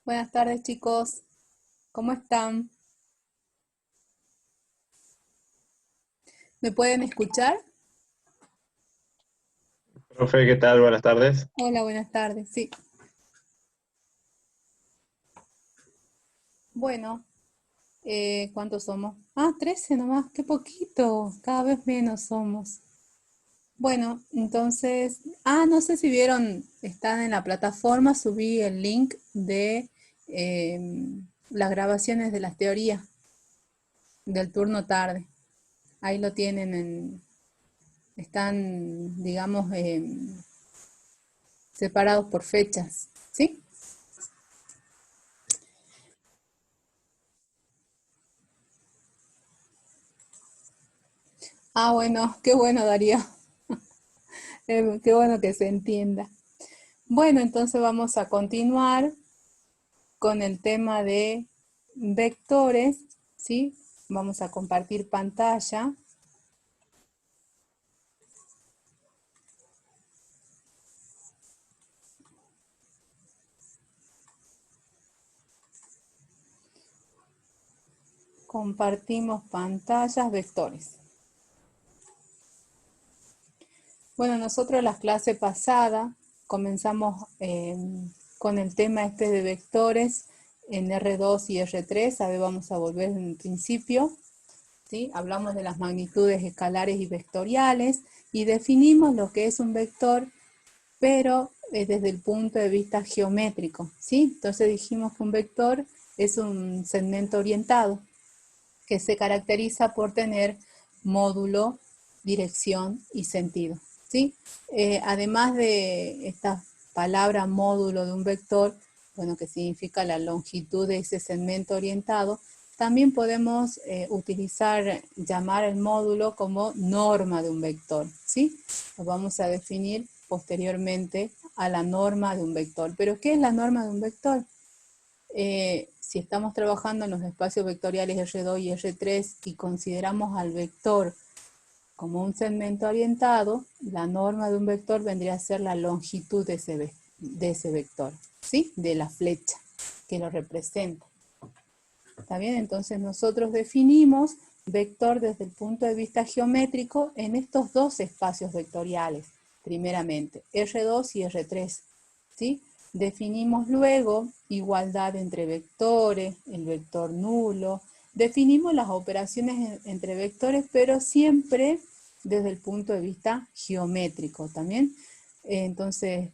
Buenas tardes, chicos. ¿Cómo están? ¿Me pueden escuchar? Profe, ¿qué tal? Buenas tardes. Hola, buenas tardes. Sí. Bueno, ¿cuántos somos? Ah, 13 nomás. Qué poquito. Cada vez menos somos. Bueno, entonces, no sé si vieron, están en la plataforma, subí el link de las grabaciones de las teorías del turno tarde. Ahí lo tienen están, digamos, separados por fechas. ¿Sí? Ah, bueno, qué bueno, Darío. Qué bueno que se entienda. Bueno, entonces vamos a continuar con el tema de vectores, ¿sí? Vamos a compartir pantalla. Compartimos pantallas, vectores. Bueno, nosotros la clase pasada comenzamos con el tema este de vectores en R2 y R3. A ver, vamos a volver en el principio. ¿Sí? Hablamos de las magnitudes escalares y vectoriales y definimos lo que es un vector, pero desde el punto de vista geométrico. ¿Sí? Entonces dijimos que un vector es un segmento orientado que se caracteriza por tener módulo, dirección y sentido. ¿Sí? Además de esta palabra módulo de un vector, bueno, que significa la longitud de ese segmento orientado, también podemos utilizar, llamar el módulo como norma de un vector, ¿sí? Lo vamos a definir posteriormente a la norma de un vector. ¿Pero qué es la norma de un vector? Si estamos trabajando en los espacios vectoriales R2 y R3 y consideramos al vector como un segmento orientado, la norma de un vector vendría a ser la longitud de ese vector, ¿sí? De la flecha que lo representa. ¿Está bien? Entonces nosotros definimos vector desde el punto de vista geométrico en estos dos espacios vectoriales, primeramente, R2 y R3, ¿sí? Definimos luego igualdad entre vectores, el vector nulo, definimos las operaciones entre vectores, pero siempre desde el punto de vista geométrico también. Entonces,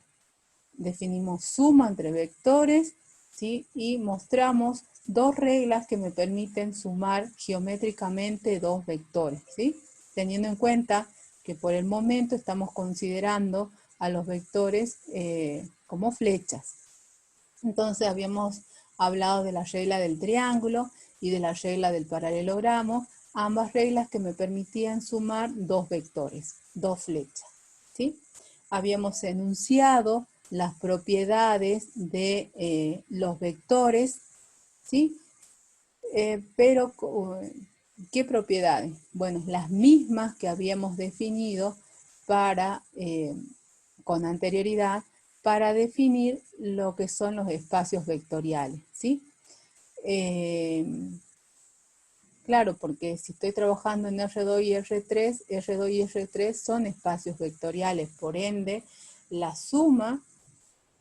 definimos suma entre vectores, ¿sí? Y mostramos dos reglas que me permiten sumar geométricamente dos vectores, ¿sí? Teniendo en cuenta que por el momento estamos considerando a los vectores como flechas. Entonces habíamos hablado de la regla del triángulo y de la regla del paralelogramo, ambas reglas que me permitían sumar dos vectores, dos flechas, ¿sí? Habíamos enunciado las propiedades de los vectores, ¿sí? Pero, ¿qué propiedades? Bueno, las mismas que habíamos definido con anterioridad para definir lo que son los espacios vectoriales, ¿sí? Eh, claro, porque si estoy trabajando en R2 y R3, R2 y R3 son espacios vectoriales, por ende, la suma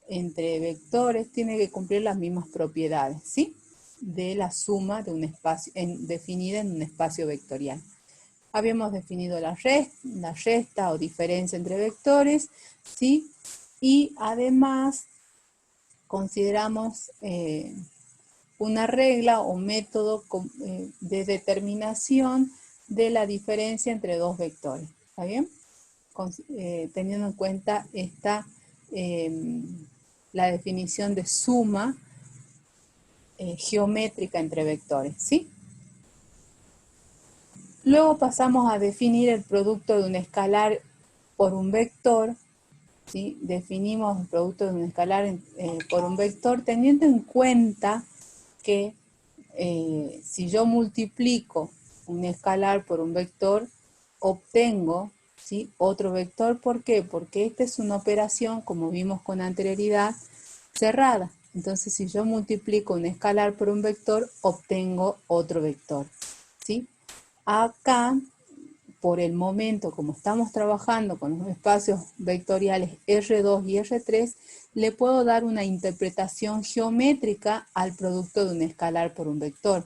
entre vectores tiene que cumplir las mismas propiedades, ¿sí? De la suma de un espacio, definida en un espacio vectorial. Habíamos definido la resta o diferencia entre vectores, ¿sí? Y además consideramos una regla o método de determinación de la diferencia entre dos vectores. ¿Está bien? Teniendo en cuenta la definición de suma geométrica entre vectores, ¿sí? Luego pasamos a definir el producto de un escalar por un vector, ¿sí? Definimos el producto de un escalar por un vector teniendo en cuenta que si yo multiplico un escalar por un vector, obtengo, ¿sí? Otro vector. ¿Por qué? Porque esta es una operación, como vimos con anterioridad, cerrada. Entonces, si yo multiplico un escalar por un vector, obtengo otro vector, ¿sí? Acá, por el momento, como estamos trabajando con los espacios vectoriales R2 y R3, le puedo dar una interpretación geométrica al producto de un escalar por un vector,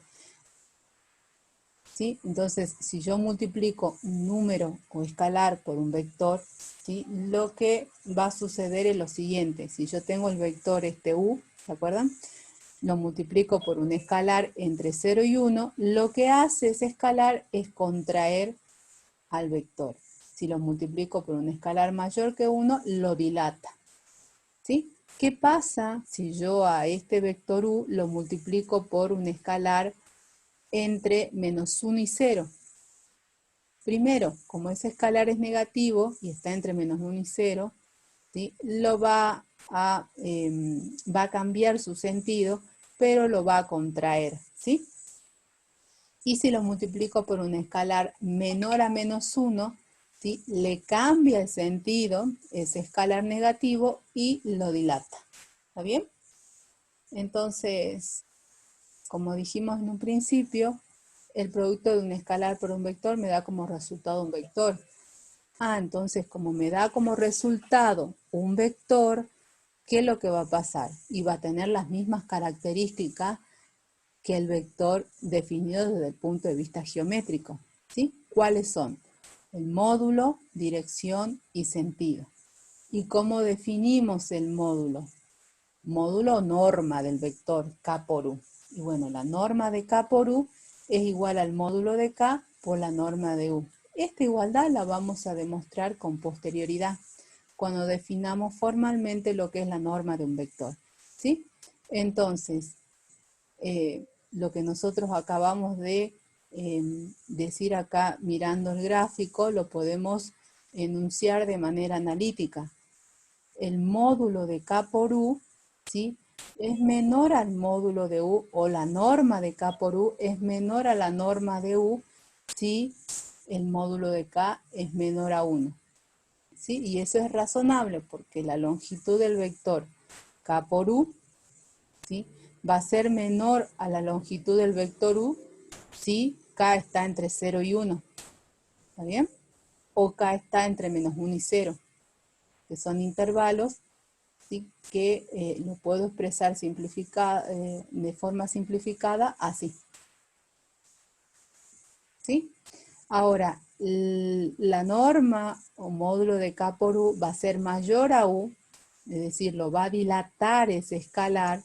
¿sí? Entonces, si yo multiplico un número o escalar por un vector, ¿sí? Lo que va a suceder es lo siguiente. Si yo tengo el vector U, ¿se acuerdan? Lo multiplico por un escalar entre 0 y 1, lo que hace ese escalar es contraer al vector. Si lo multiplico por un escalar mayor que 1, lo dilata, ¿sí? ¿Qué pasa si yo a este vector u lo multiplico por un escalar entre menos 1 y 0? Primero, como ese escalar es negativo y está entre menos 1 y 0, ¿sí? va a cambiar su sentido, pero lo va a contraer, ¿sí? Y si lo multiplico por un escalar menor a menos 1, ¿sí? Le cambia el sentido, ese escalar negativo, y lo dilata. ¿Está bien? Entonces, como dijimos en un principio, el producto de un escalar por un vector me da como resultado un vector. Entonces, como me da como resultado un vector, ¿qué es lo que va a pasar? Y va a tener las mismas características que el vector definido desde el punto de vista geométrico, ¿sí? ¿Cuáles son? El módulo, dirección y sentido. ¿Y cómo definimos el módulo? Módulo o norma del vector K por U. Y bueno, la norma de K por U es igual al módulo de K por la norma de U. Esta igualdad la vamos a demostrar con posterioridad, cuando definamos formalmente lo que es la norma de un vector, ¿sí? Entonces, lo que nosotros acabamos de decir acá mirando el gráfico, lo podemos enunciar de manera analítica. El módulo de K por U, ¿sí? Es menor al módulo de U, o la norma de K por U es menor a la norma de U si el módulo de K es menor a 1. ¿Sí? Y eso es razonable porque la longitud del vector K por U, ¿sí? Va a ser menor a la longitud del vector U si K está entre 0 y 1. ¿Está bien? O K está entre menos 1 y 0, que son intervalos, ¿sí? Que lo puedo expresar de forma simplificada así, ¿sí? Ahora, la norma o módulo de K por U va a ser mayor a U, es decir, lo va a dilatar ese escalar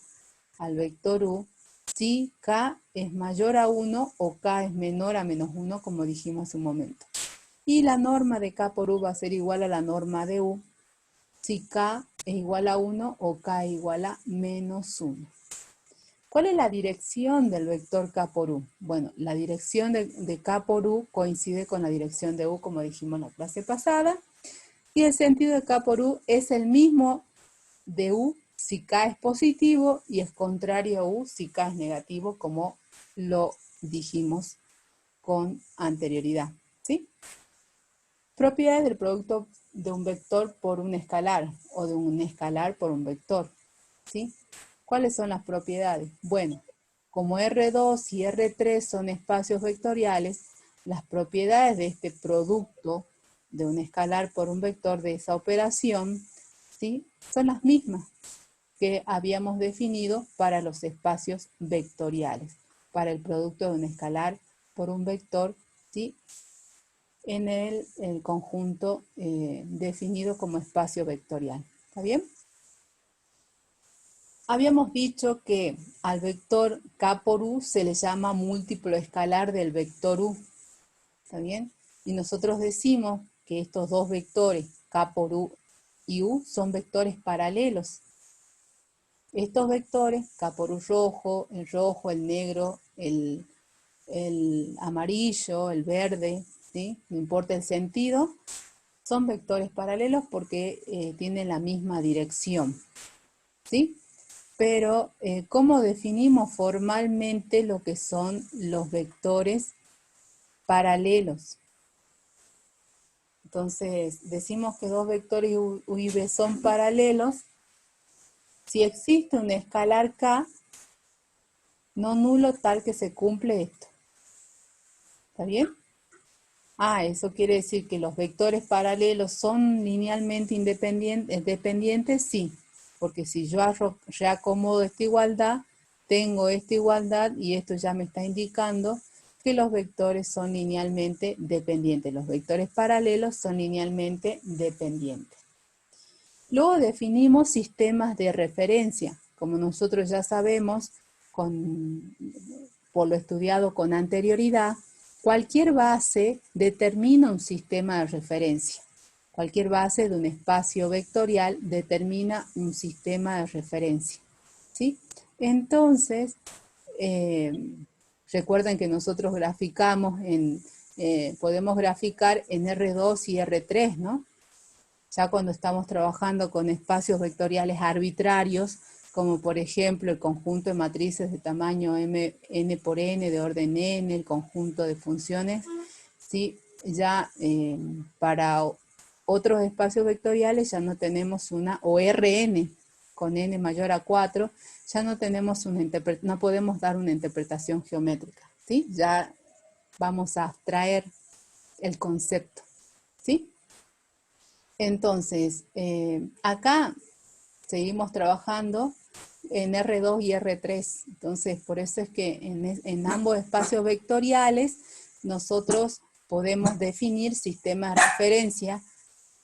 al vector U, si K es mayor a 1 o K es menor a menos 1, como dijimos hace un momento. Y la norma de K por U va a ser igual a la norma de U, si K es igual a 1 o K es igual a menos 1. ¿Cuál es la dirección del vector K por U? Bueno, la dirección de K por U coincide con la dirección de U, como dijimos en la clase pasada, y el sentido de K por U es el mismo de U si K es positivo y es contrario a U si K es negativo, como lo dijimos con anterioridad, ¿sí? Propiedades del producto de un vector por un escalar o de un escalar por un vector, ¿sí? ¿Cuáles son las propiedades? Bueno, como R2 y R3 son espacios vectoriales, las propiedades de este producto de un escalar por un vector de esa operación, ¿sí? Son las mismas que habíamos definido para los espacios vectoriales, para el producto de un escalar por un vector, ¿sí? En el conjunto definido como espacio vectorial. ¿Está bien? Habíamos dicho que al vector K por U se le llama múltiplo escalar del vector U. ¿Está bien? Y nosotros decimos que estos dos vectores, K por U y U, son vectores paralelos. Estos vectores, K por U rojo, el negro, el amarillo, el verde, ¿sí? No importa el sentido, son vectores paralelos porque tienen la misma dirección, ¿sí? Pero, ¿cómo definimos formalmente lo que son los vectores paralelos? Entonces, decimos que dos vectores U y B son paralelos Si existe un escalar K, no nulo tal que se cumple esto. ¿Está bien? Eso quiere decir que los vectores paralelos son linealmente dependientes, sí. Porque si yo reacomodo esta igualdad, tengo esta igualdad y esto ya me está indicando que los vectores son linealmente dependientes. Los vectores paralelos son linealmente dependientes. Luego definimos sistemas de referencia. Como nosotros ya sabemos, por lo estudiado con anterioridad, cualquier base determina un sistema de referencia. Cualquier base de un espacio vectorial determina un sistema de referencia. ¿Sí? Entonces, recuerden que nosotros graficamos podemos graficar en R2 y R3, ¿no? Ya cuando estamos trabajando con espacios vectoriales arbitrarios, como por ejemplo el conjunto de matrices de tamaño n por n, de orden n, el conjunto de funciones, ¿sí? Ya para otros espacios vectoriales ya no tenemos o Rn con n mayor a 4, ya no tenemos no podemos dar una interpretación geométrica, ¿sí? Ya vamos a abstraer el concepto, ¿sí? Entonces, acá seguimos trabajando en R2 y R3. Entonces, por eso es que en ambos espacios vectoriales nosotros podemos definir sistemas de referencia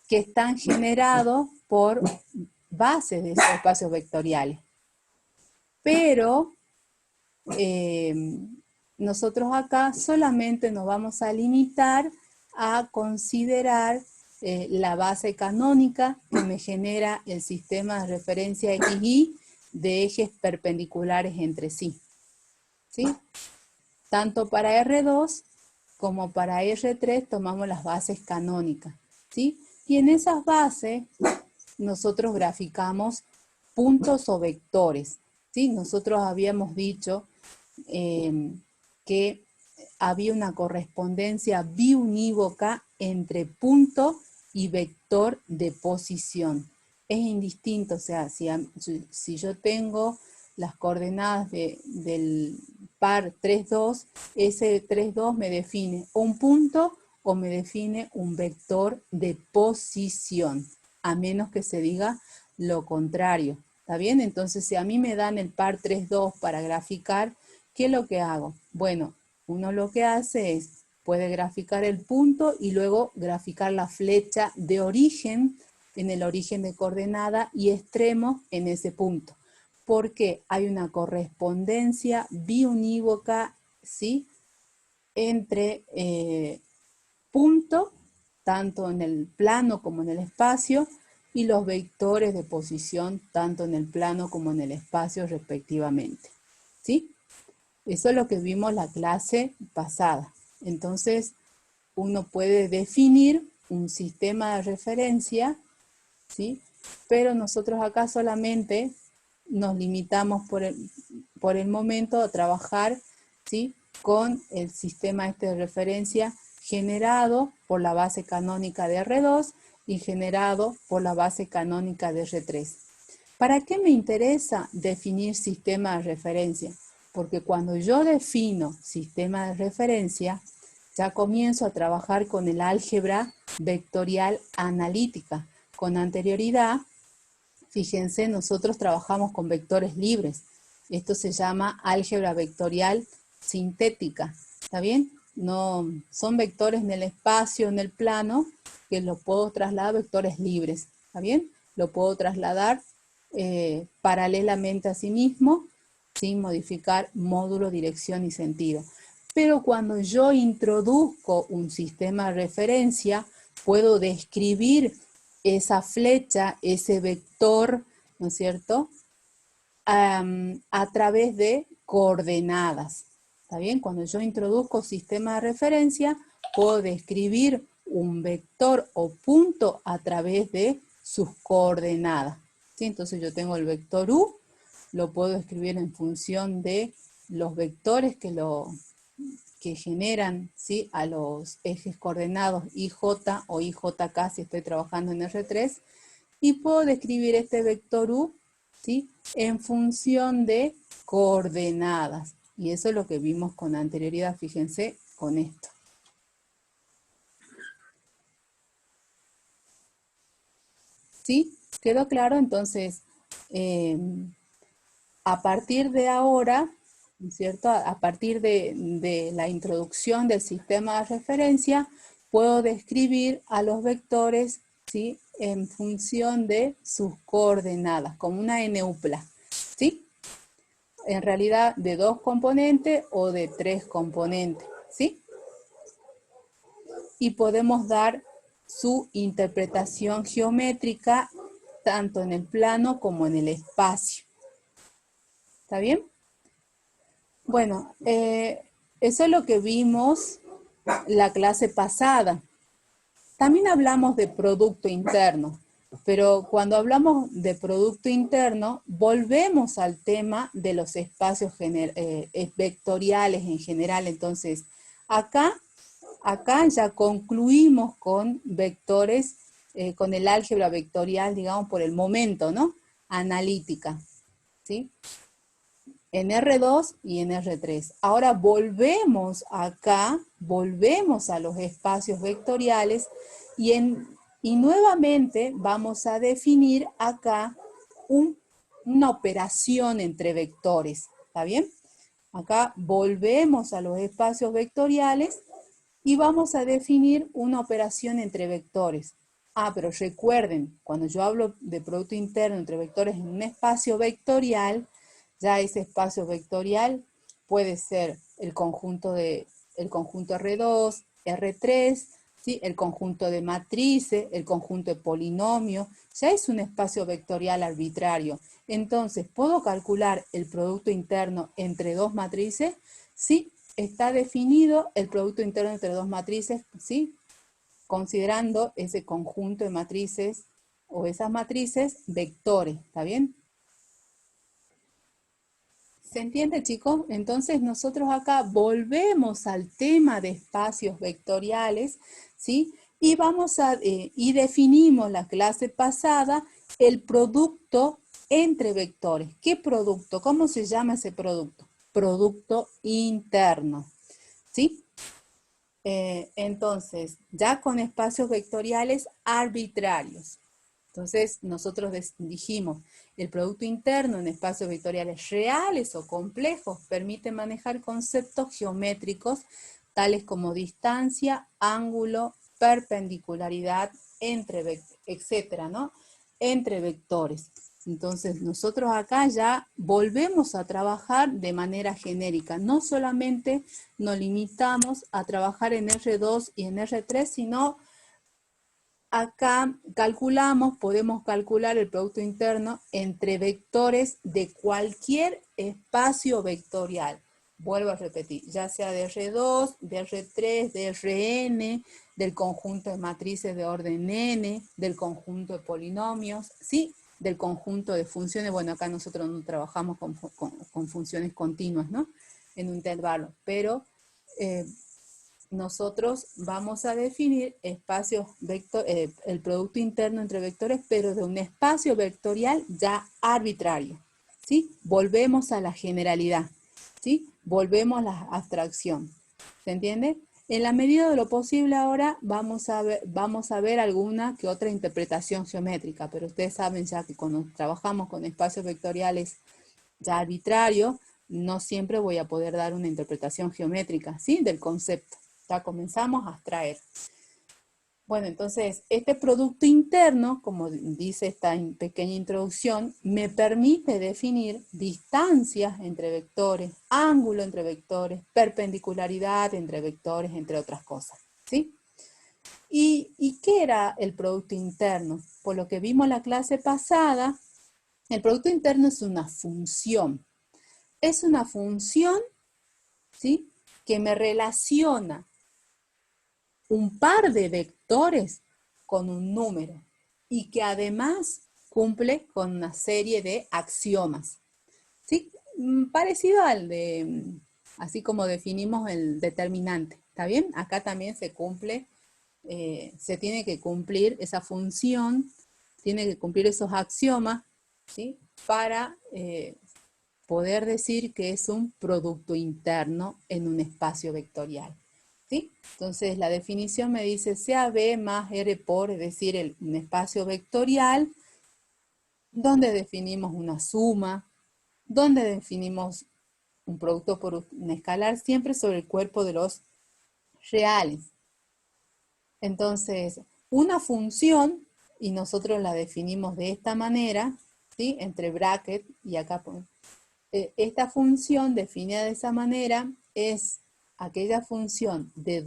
que están generados por bases de esos espacios vectoriales. Pero nosotros acá solamente nos vamos a limitar a considerar la base canónica que me genera el sistema de referencia XY de ejes perpendiculares entre sí. ¿Sí? Tanto para R2 como para R3 tomamos las bases canónicas. ¿Sí? Y en esas bases nosotros graficamos puntos o vectores. ¿Sí? Nosotros habíamos dicho que había una correspondencia biunívoca entre punto y vector de posición. Es indistinto, o sea, si yo tengo las coordenadas del par 3, 2, ese 3, 2 me define un punto o me define un vector de posición, a menos que se diga lo contrario. ¿Está bien? Entonces, si a mí me dan el par 3, 2 para graficar, ¿qué es lo que hago? Bueno, uno lo que hace es, puede graficar el punto y luego graficar la flecha de origen, en el origen de coordenada y extremo en ese punto. Porque hay una correspondencia biunívoca, ¿sí? Entre punto, tanto en el plano como en el espacio, y los vectores de posición, tanto en el plano como en el espacio respectivamente. ¿Sí? Eso es lo que vimos la clase pasada. Entonces, uno puede definir un sistema de referencia, ¿sí? Pero nosotros acá solamente nos limitamos por el momento a trabajar, ¿sí? Con el sistema de referencia generado por la base canónica de R2 y generado por la base canónica de R3. ¿Para qué me interesa definir sistema de referencia? Porque cuando yo defino sistema de referencia, ya comienzo a trabajar con el álgebra vectorial analítica. Con anterioridad, fíjense, nosotros trabajamos con vectores libres. Esto se llama álgebra vectorial sintética. ¿Está bien? No, son vectores en el espacio, en el plano, que lo puedo trasladar a vectores libres. ¿Está bien? Lo puedo trasladar paralelamente a sí mismo, sin modificar módulo, dirección y sentido. Pero cuando yo introduzco un sistema de referencia, puedo describir esa flecha, ese vector, ¿no es cierto?, a través de coordenadas. ¿Está bien? Cuando yo introduzco sistema de referencia, puedo describir un vector o punto a través de sus coordenadas. ¿Sí? Entonces yo tengo el vector U, lo puedo escribir en función de los vectores que generan, ¿sí?, a los ejes coordenados IJ o IJK si estoy trabajando en R3, y puedo describir este vector U ¿sí? En función de coordenadas. Y eso es lo que vimos con anterioridad, fíjense, con esto. ¿Sí? ¿Quedó claro? Entonces, a partir de ahora, ¿no es cierto? A partir de la introducción del sistema de referencia, puedo describir a los vectores, ¿sí? En función de sus coordenadas, como una eneupla, ¿sí? En realidad de 2 componentes o de 3 componentes, ¿sí? Y podemos dar su interpretación geométrica tanto en el plano como en el espacio. ¿Está bien? Bueno, eso es lo que vimos la clase pasada. También hablamos de producto interno, pero cuando hablamos de producto interno, volvemos al tema de los espacios vectoriales en general. Entonces, acá ya concluimos con vectores, con el álgebra vectorial, digamos, por el momento, ¿no? Analítica, ¿sí? En R2 y en R3. Ahora volvemos acá, volvemos a los espacios vectoriales y nuevamente vamos a definir acá una operación entre vectores, ¿está bien? Acá volvemos a los espacios vectoriales y vamos a definir una operación entre vectores. Ah, pero recuerden, cuando yo hablo de producto interno entre vectores en un espacio vectorial, ya ese espacio vectorial puede ser el conjunto R2, R3, ¿sí? El conjunto de matrices, el conjunto de polinomios, ya es un espacio vectorial arbitrario. Entonces, ¿puedo calcular el producto interno entre dos matrices? Sí, está definido el producto interno entre dos matrices, ¿sí? Considerando ese conjunto de matrices o esas matrices vectores, ¿está bien? ¿Se entiende, chicos? Entonces nosotros acá volvemos al tema de espacios vectoriales, ¿sí? Y y definimos la clase pasada el producto entre vectores. ¿Qué producto? ¿Cómo se llama ese producto? Producto interno, ¿sí? Entonces, ya con espacios vectoriales arbitrarios. Entonces, nosotros dijimos, el producto interno en espacios vectoriales reales o complejos permite manejar conceptos geométricos tales como distancia, ángulo, perpendicularidad, etcétera, ¿no? Entre vectores. Entonces, nosotros acá ya volvemos a trabajar de manera genérica. No solamente nos limitamos a trabajar en R2 y en R3, sino acá podemos calcular el producto interno entre vectores de cualquier espacio vectorial. Vuelvo a repetir, ya sea de R2, de R3, de Rn, del conjunto de matrices de orden n, del conjunto de polinomios, ¿sí? Del conjunto de funciones. Bueno, acá nosotros no trabajamos con funciones continuas, ¿no? En un intervalo, pero nosotros vamos a definir el producto interno entre vectores, pero de un espacio vectorial ya arbitrario, ¿sí? Volvemos a la generalidad, ¿sí? Volvemos a la abstracción, ¿se entiende? En la medida de lo posible ahora vamos a ver alguna que otra interpretación geométrica, pero ustedes saben ya que cuando trabajamos con espacios vectoriales ya arbitrarios, no siempre voy a poder dar una interpretación geométrica, ¿sí? Del concepto. Ya comenzamos a abstraer. Bueno, entonces, este producto interno, como dice esta pequeña introducción, me permite definir distancias entre vectores, ángulo entre vectores, perpendicularidad entre vectores, entre otras cosas, ¿sí? ¿Y qué era el producto interno? Por lo que vimos la clase pasada, el producto interno es una función. Es una función, ¿sí? Que me relaciona un par de vectores con un número y que además cumple con una serie de axiomas. ¿Sí? Parecido al de, así como definimos el determinante. ¿Está bien? Acá también se cumple, se tiene que cumplir esa función, tiene que cumplir esos axiomas ¿sí? Para poder decir que es un producto interno en un espacio vectorial, ¿sí? Entonces la definición me dice sea B más R por, es decir, un espacio vectorial donde definimos una suma, donde definimos un producto por un escalar, siempre sobre el cuerpo de los reales. Entonces, una función, y nosotros la definimos de esta manera, ¿sí? Entre bracket y acá. Esta función definida de esa manera es aquella función de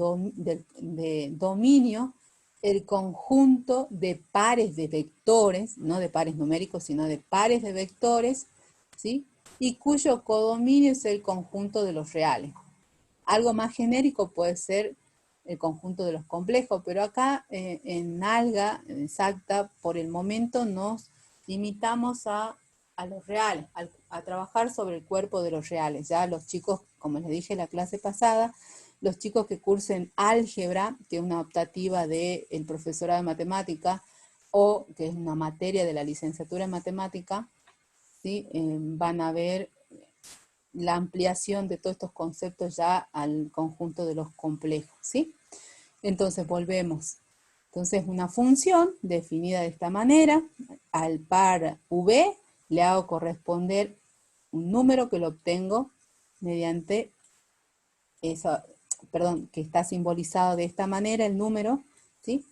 dominio, el conjunto de pares de vectores, no de pares numéricos, sino de pares de vectores, ¿sí? Y cuyo codominio es el conjunto de los reales. Algo más genérico puede ser el conjunto de los complejos, pero acá en alga exacta, por el momento nos limitamos a los reales, a trabajar sobre el cuerpo de los reales. Ya los chicos, como les dije en la clase pasada, los chicos que cursen álgebra, que es una optativa del profesorado de matemática, o que es una materia de la licenciatura en matemática, ¿sí? Van a ver la ampliación de todos estos conceptos ya al conjunto de los complejos, ¿sí? Entonces volvemos. Entonces una función definida de esta manera, al par v le hago corresponder un número que lo obtengo mediante eso, perdón, que está simbolizado de esta manera el número, ¿sí?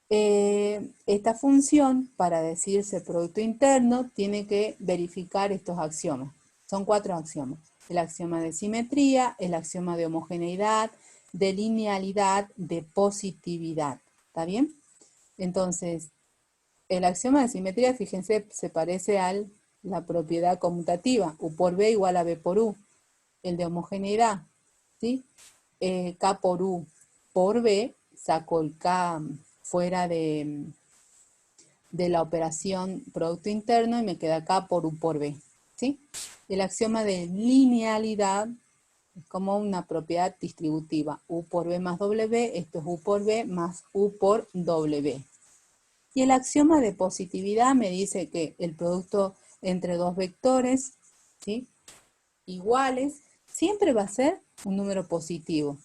Esta función, para decirse producto interno, tiene que verificar estos axiomas. Son 4 axiomas. El axioma de simetría, el axioma de homogeneidad, de linealidad, de positividad. ¿Está bien? Entonces, el axioma de simetría, fíjense, se parece a la propiedad conmutativa. U por B igual a B por U. El de homogeneidad, ¿sí? K por U por B, saco el K fuera de la operación producto interno y me queda K por U por B, ¿sí? El axioma de linealidad es como una propiedad distributiva. U por B más W, esto es U por B más U por W. Y el axioma de positividad me dice que el producto entre dos vectores, ¿sí? Iguales, siempre va a ser un número positivo.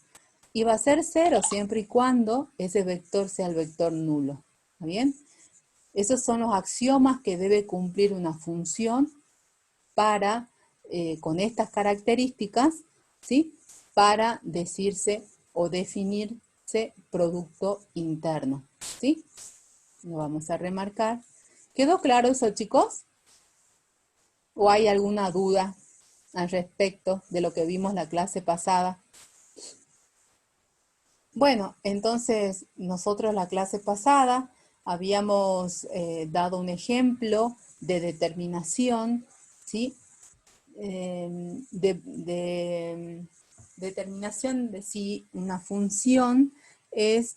Y va a ser 0 siempre y cuando ese vector sea el vector nulo. ¿Está bien? Esos son los axiomas que debe cumplir una función para, con estas características, ¿sí? Para decirse o definirse producto interno, ¿sí? Lo vamos a remarcar. ¿Quedó claro eso, chicos? ¿O hay alguna duda al respecto de lo que vimos la clase pasada? Bueno, entonces nosotros la clase pasada habíamos dado un ejemplo de determinación, ¿sí? Determinación de si una función es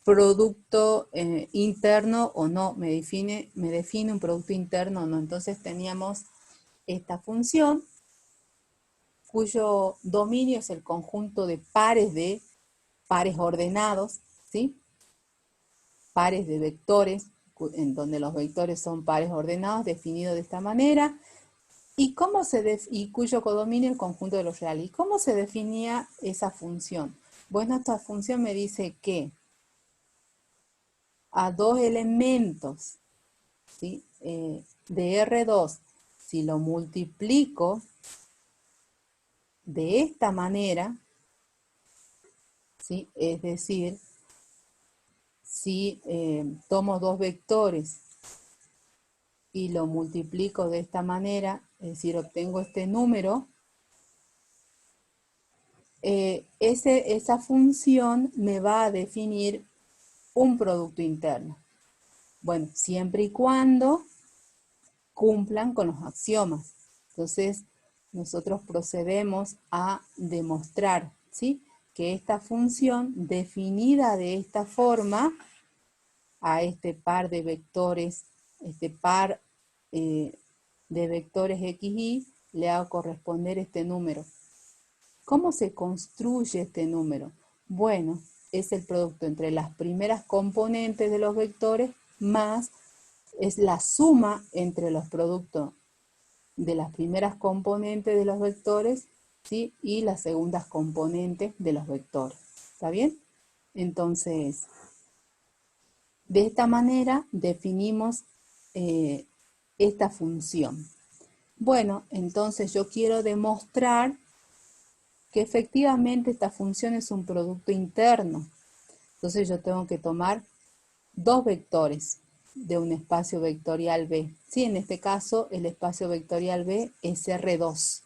producto interno o no, me define un producto interno o no. Entonces teníamos esta función cuyo dominio es el conjunto de pares ordenados, ¿sí? Pares de vectores, en donde los vectores son pares ordenados, definidos de esta manera, y cuyo codominio el conjunto de los reales. ¿Y cómo se definía esa función? Bueno, esta función me dice que a dos elementos, ¿sí? De R2, si lo multiplico de esta manera, ¿sí? Es decir, si tomo dos vectores y lo multiplico de esta manera, es decir, obtengo este número, esa función me va a definir un producto interno. Bueno, siempre y cuando cumplan con los axiomas. Entonces, nosotros procedemos a demostrar, ¿sí? Que esta función definida de esta forma, a este par de vectores, este par de vectores x, y, le hago corresponder este número. ¿Cómo se construye este número? Bueno, es el producto entre las primeras componentes de los vectores más es la suma entre los productos de las primeras componentes de los vectores, ¿sí? Y las segundas componentes de los vectores. ¿Está bien? Entonces, de esta manera definimos esta función. Bueno, entonces yo quiero demostrar que efectivamente esta función es un producto interno. Entonces yo tengo que tomar dos vectores de un espacio vectorial B. Sí, en este caso el espacio vectorial B es R2.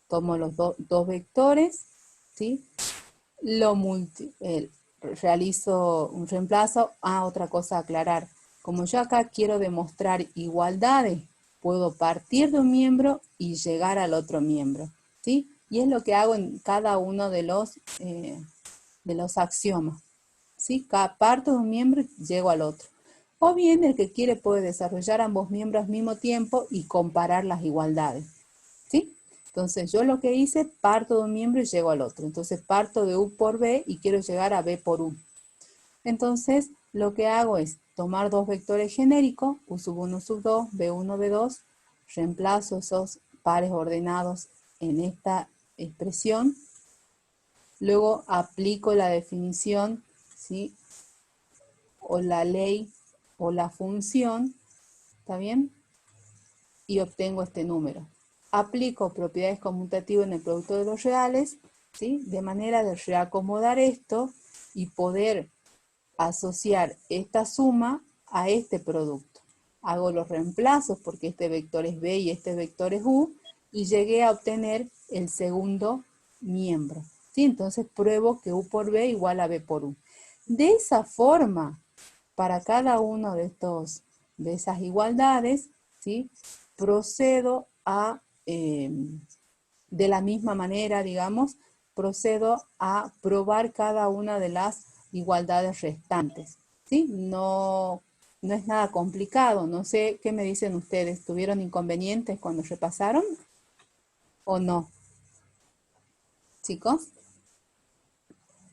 Tomo los dos vectores, ¿sí? Realizo un reemplazo. Otra cosa a aclarar. Como yo acá quiero demostrar igualdades, puedo partir de un miembro y llegar al otro miembro, ¿sí? Y es lo que hago en cada uno de los axiomas, ¿sí? Parto de un miembro y llego al otro. O bien el que quiere puede desarrollar ambos miembros al mismo tiempo y comparar las igualdades, ¿sí? Entonces yo lo que hice, parto de un miembro y llego al otro. Entonces parto de U por B y quiero llegar a B por U. Entonces lo que hago es tomar dos vectores genéricos, U sub 1, sub 2, B1, B2, reemplazo esos pares ordenados en esta expresión, luego aplico la definición, ¿sí? O la ley o la función, ¿está bien? Y obtengo este número. Aplico propiedades conmutativas en el producto de los reales, ¿sí? De manera de reacomodar esto y poder asociar esta suma a este producto. Hago los reemplazos porque este vector es B y este vector es U y llegué a obtener el segundo miembro, ¿sí? Entonces pruebo que U por B igual a B por U. De esa forma, para cada uno de esas igualdades, ¿sí? Procedo a, de la misma manera, digamos, procedo a probar cada una de las igualdades restantes, ¿sí? No es nada complicado. No sé qué me dicen ustedes. ¿Tuvieron inconvenientes cuando repasaron o no? ¿Chicos?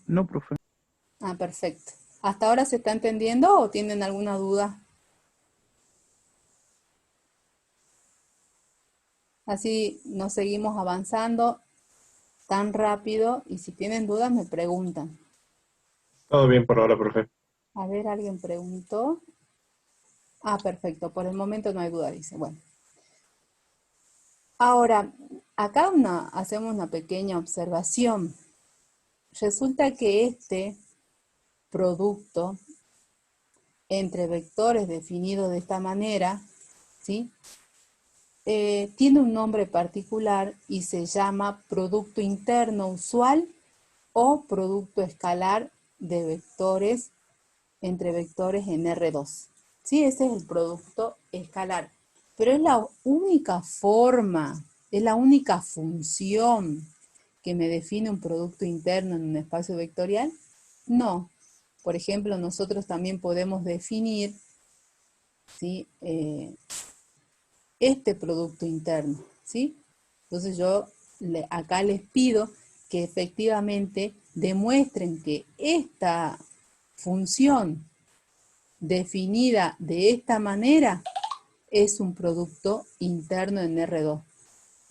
No, profe. Perfecto. ¿Hasta ahora se está entendiendo o tienen alguna duda? Así nos seguimos avanzando tan rápido y si tienen dudas me preguntan. Todo bien por ahora, profe. A ver, alguien preguntó. Perfecto, por el momento no hay duda, dice. Bueno. Ahora, acá hacemos una pequeña observación. Resulta que este producto entre vectores definido de esta manera, ¿sí? Tiene un nombre particular y se llama producto interno usual o producto escalar de vectores entre vectores en R2. Sí, ese es el producto escalar. Pero es la única forma, es la única función que me define un producto interno en un espacio vectorial. No. Por ejemplo, nosotros también podemos definir, ¿sí? Este producto interno, ¿sí? Entonces yo acá les pido que efectivamente demuestren que esta función definida de esta manera es un producto interno en R2.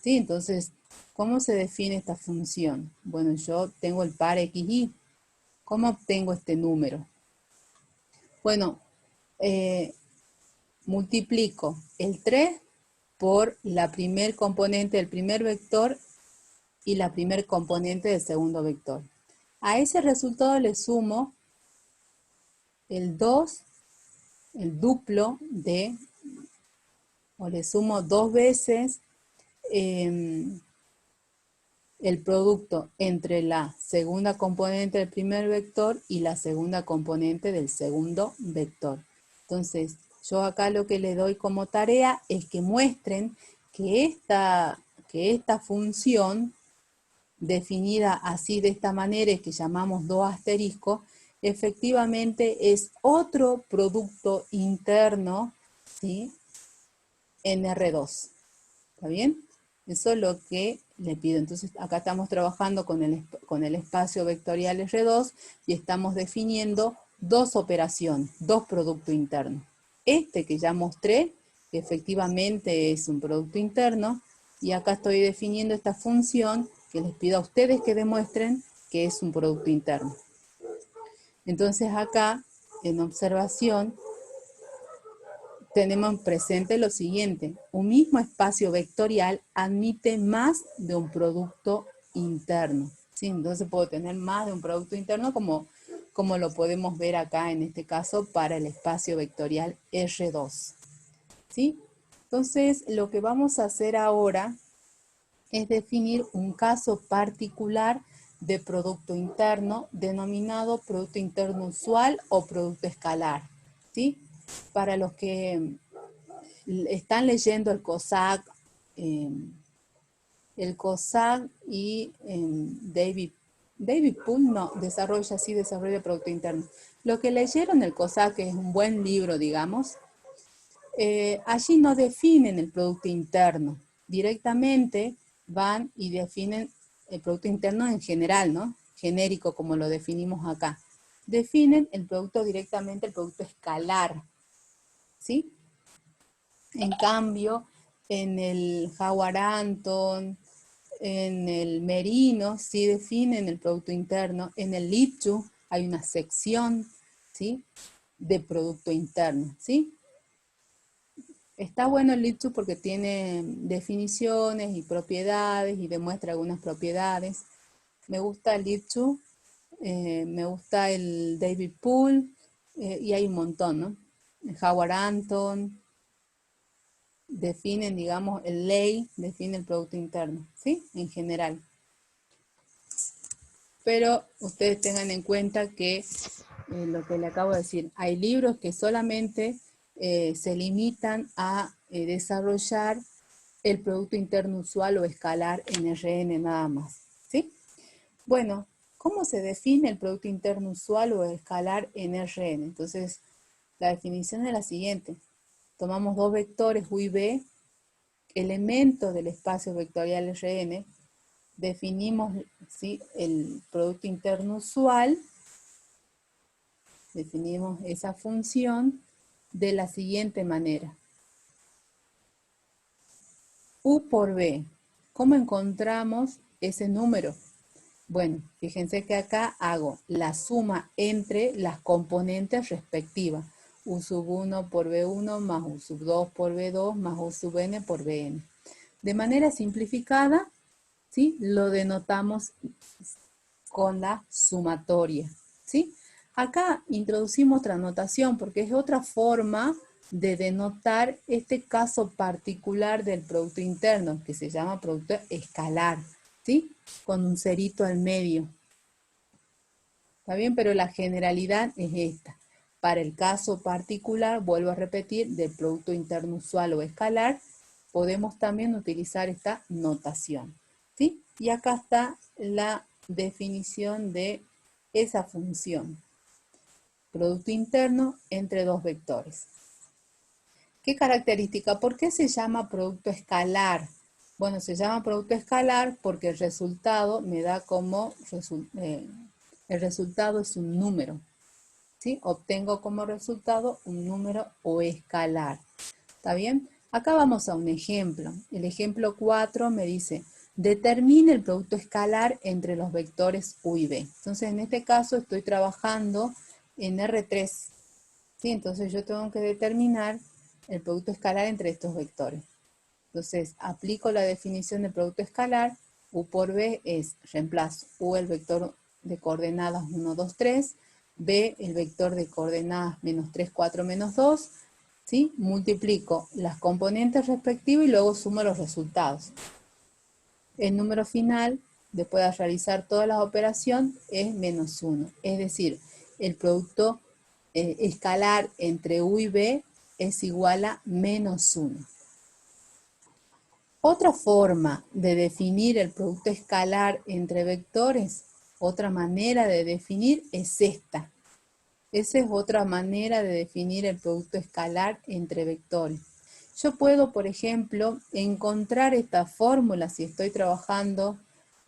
¿Sí? Entonces, ¿cómo se define esta función? Bueno, yo tengo el par XY. ¿Cómo obtengo este número? Bueno, multiplico el 3 por la primer componente del primer vector y la primer componente del segundo vector. A ese resultado le sumo el 2, el duplo o le sumo 2 veces el producto entre la segunda componente del primer vector y la segunda componente del segundo vector. Entonces, yo acá lo que le doy como tarea es que muestren que esta función, definida así de esta manera, que llamamos 2 asterisco, efectivamente es otro producto interno, ¿sí? En R2. ¿Está bien? Eso es lo que le pido. Entonces, acá estamos trabajando con el espacio vectorial R2 y estamos definiendo dos operaciones, dos productos internos. este que ya mostré, que efectivamente es un producto interno, y acá estoy definiendo esta función que les pido a ustedes que demuestren que es un producto interno. Entonces acá, en observación, tenemos presente lo siguiente: un mismo espacio vectorial admite más de un producto interno, ¿sí? Entonces puedo tener más de un producto interno como lo podemos ver acá en este caso para el espacio vectorial R2, ¿sí? Entonces lo que vamos a hacer ahora es definir un caso particular de producto interno denominado producto interno usual o producto escalar, ¿sí? Para los que están leyendo el COSAC y David Poole no, desarrolla producto interno. Los que leyeron el COSAC, que es un buen libro, digamos, allí no definen el producto interno. Directamente van y definen el producto interno en general, ¿no? Genérico, como lo definimos acá. Definen el producto directamente, el producto escalar, ¿sí? En cambio, en el Howard Anton, en el Merino, sí definen el producto interno. En el Lipschutz hay una sección, ¿sí?, de producto interno, ¿sí? Está bueno el Lipschutz porque tiene definiciones y propiedades y demuestra algunas propiedades. Me gusta el Lipschutz, me gusta el David Poole, y hay un montón, ¿no? El Howard Anton definen, digamos, el ley define el producto interno, ¿sí? En general. Pero ustedes tengan en cuenta que lo que le acabo de decir, hay libros que solamente se limitan a desarrollar el producto interno usual o escalar en RN nada más, ¿sí? Bueno, ¿cómo se define el producto interno usual o escalar en RN? Entonces, la definición es la siguiente. Tomamos dos vectores U y B, elementos del espacio vectorial Rn, definimos, ¿sí?, el producto interno usual, definimos esa función de la siguiente manera. U por B. ¿Cómo encontramos ese número? Bueno, fíjense que acá hago la suma entre las componentes respectivas. U sub 1 por B1 más U sub 2 por B2 más U sub n por Bn. De manera simplificada, ¿sí?, lo denotamos con la sumatoria, ¿sí? Acá introducimos otra notación porque es otra forma de denotar este caso particular del producto interno, que se llama producto escalar, ¿sí?, con un cerito al medio. ¿Está bien? Pero la generalidad es esta. Para el caso particular, vuelvo a repetir, del producto interno usual o escalar, podemos también utilizar esta notación, ¿sí? Y acá está la definición de esa función. Producto interno entre dos vectores. ¿Qué característica? ¿Por qué se llama producto escalar? Bueno, se llama producto escalar porque el resultado me da como, el resultado es un número, ¿sí? Obtengo como resultado un número o escalar. ¿Está bien? Acá vamos a un ejemplo. El ejemplo 4 me dice, determine el producto escalar entre los vectores U y B. Entonces, en este caso estoy trabajando en R3, ¿sí? Entonces yo tengo que determinar el producto escalar entre estos vectores. Entonces, aplico la definición de producto escalar. U por B es, reemplazo U el vector de coordenadas 1, 2, 3, B el vector de coordenadas menos 3, 4, menos 2, ¿sí? Multiplico las componentes respectivas y luego sumo los resultados. El número final, después de realizar todas las operaciones, es menos 1. Es decir, el producto escalar entre U y B es igual a menos 1. Otra forma de definir el producto escalar entre vectores, otra manera de definir es esta. Esa es otra manera de definir el producto escalar entre vectores. Yo puedo, por ejemplo, encontrar esta fórmula si estoy trabajando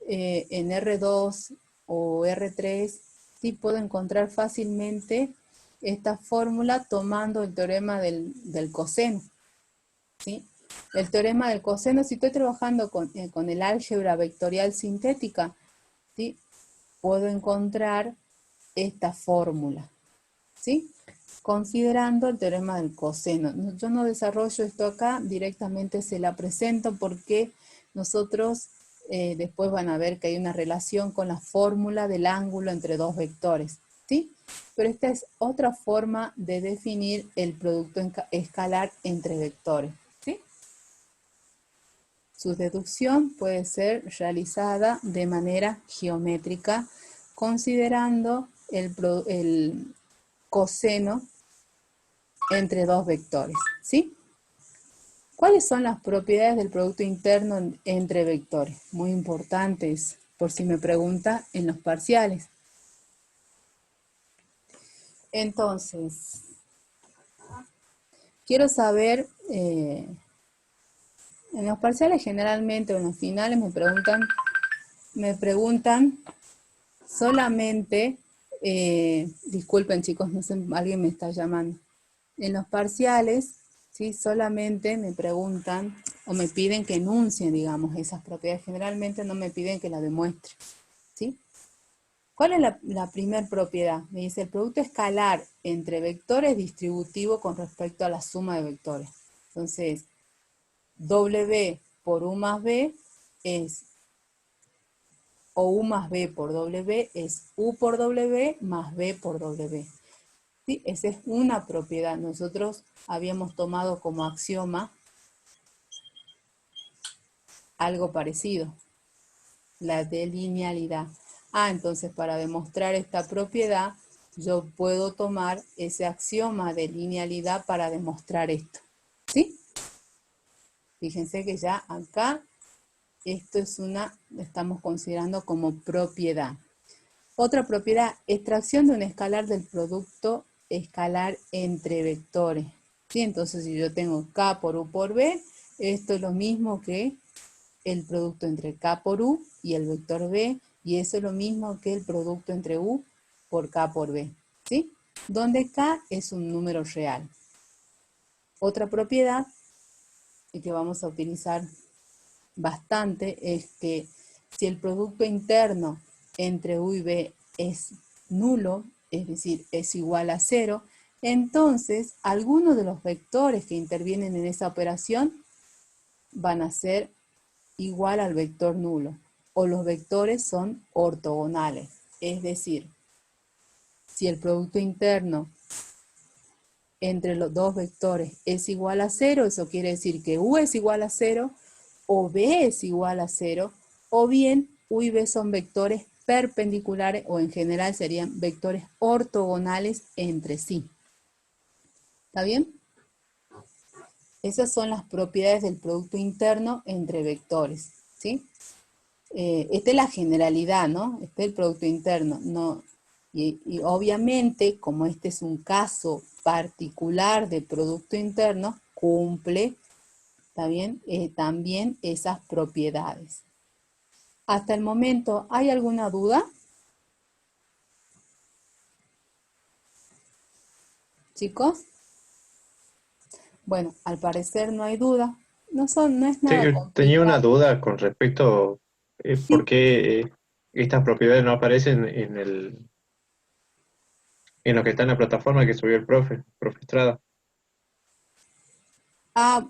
en R2 o R3, sí puedo encontrar fácilmente esta fórmula tomando el teorema del coseno, ¿sí? El teorema del coseno, si estoy trabajando con el álgebra vectorial sintética, ¿sí? Puedo encontrar esta fórmula, ¿sí? Considerando el teorema del coseno. Yo no desarrollo esto acá, directamente se la presento porque nosotros después van a ver que hay una relación con la fórmula del ángulo entre dos vectores, ¿sí? Pero esta es otra forma de definir el producto escalar entre vectores, ¿sí? Su deducción puede ser realizada de manera geométrica considerando el coseno entre dos vectores, ¿sí? ¿Cuáles son las propiedades del producto interno entre vectores? Muy importantes, por si me pregunta en los parciales. Entonces, quiero saber, en los parciales generalmente o en los finales me preguntan solamente, disculpen chicos, no sé, alguien me está llamando. En los parciales, ¿sí? Solamente me preguntan o me piden que enuncie, digamos, esas propiedades. Generalmente no me piden que la demuestre, ¿sí? ¿Cuál es la primera propiedad? Me dice, el producto escalar entre vectores distributivo con respecto a la suma de vectores. Entonces, W por U más B es, o U más B por W es U por W más B por W. ¿Sí? Esa es una propiedad. Nosotros habíamos tomado como axioma algo parecido, la de linealidad. Entonces para demostrar esta propiedad, yo puedo tomar ese axioma de linealidad para demostrar esto. ¿Sí? Fíjense que ya acá, esto es estamos considerando como propiedad. Otra propiedad, extracción de un escalar del producto escalar entre vectores. ¿Sí? Entonces, si yo tengo K por U por B, esto es lo mismo que el producto entre K por U y el vector B, y eso es lo mismo que el producto entre U por K por B. ¿Sí? Donde K es un número real. Otra propiedad que vamos a utilizar bastante es que si el producto interno entre U y B es nulo, es decir, es igual a 0, entonces algunos de los vectores que intervienen en esa operación van a ser igual al vector nulo, o los vectores son ortogonales, es decir, si el producto interno entre los dos vectores es igual a 0, eso quiere decir que U es igual a 0, o B es igual a 0, o bien U y B son vectores perpendiculares, o en general serían vectores ortogonales entre sí. ¿Está bien? Esas son las propiedades del producto interno entre vectores, ¿sí? Esta es la generalidad, ¿no? Este es el producto interno, ¿no? Y obviamente, como este es un caso particular de producto interno, cumple, ¿está bien? También esas propiedades. Hasta el momento, ¿hay alguna duda? ¿Chicos? Bueno, al parecer no hay duda. No es Sí, nada tenía una complicado. duda con respecto por Sí. qué estas propiedades no aparecen en lo que está en la plataforma que subió el profe Estrada.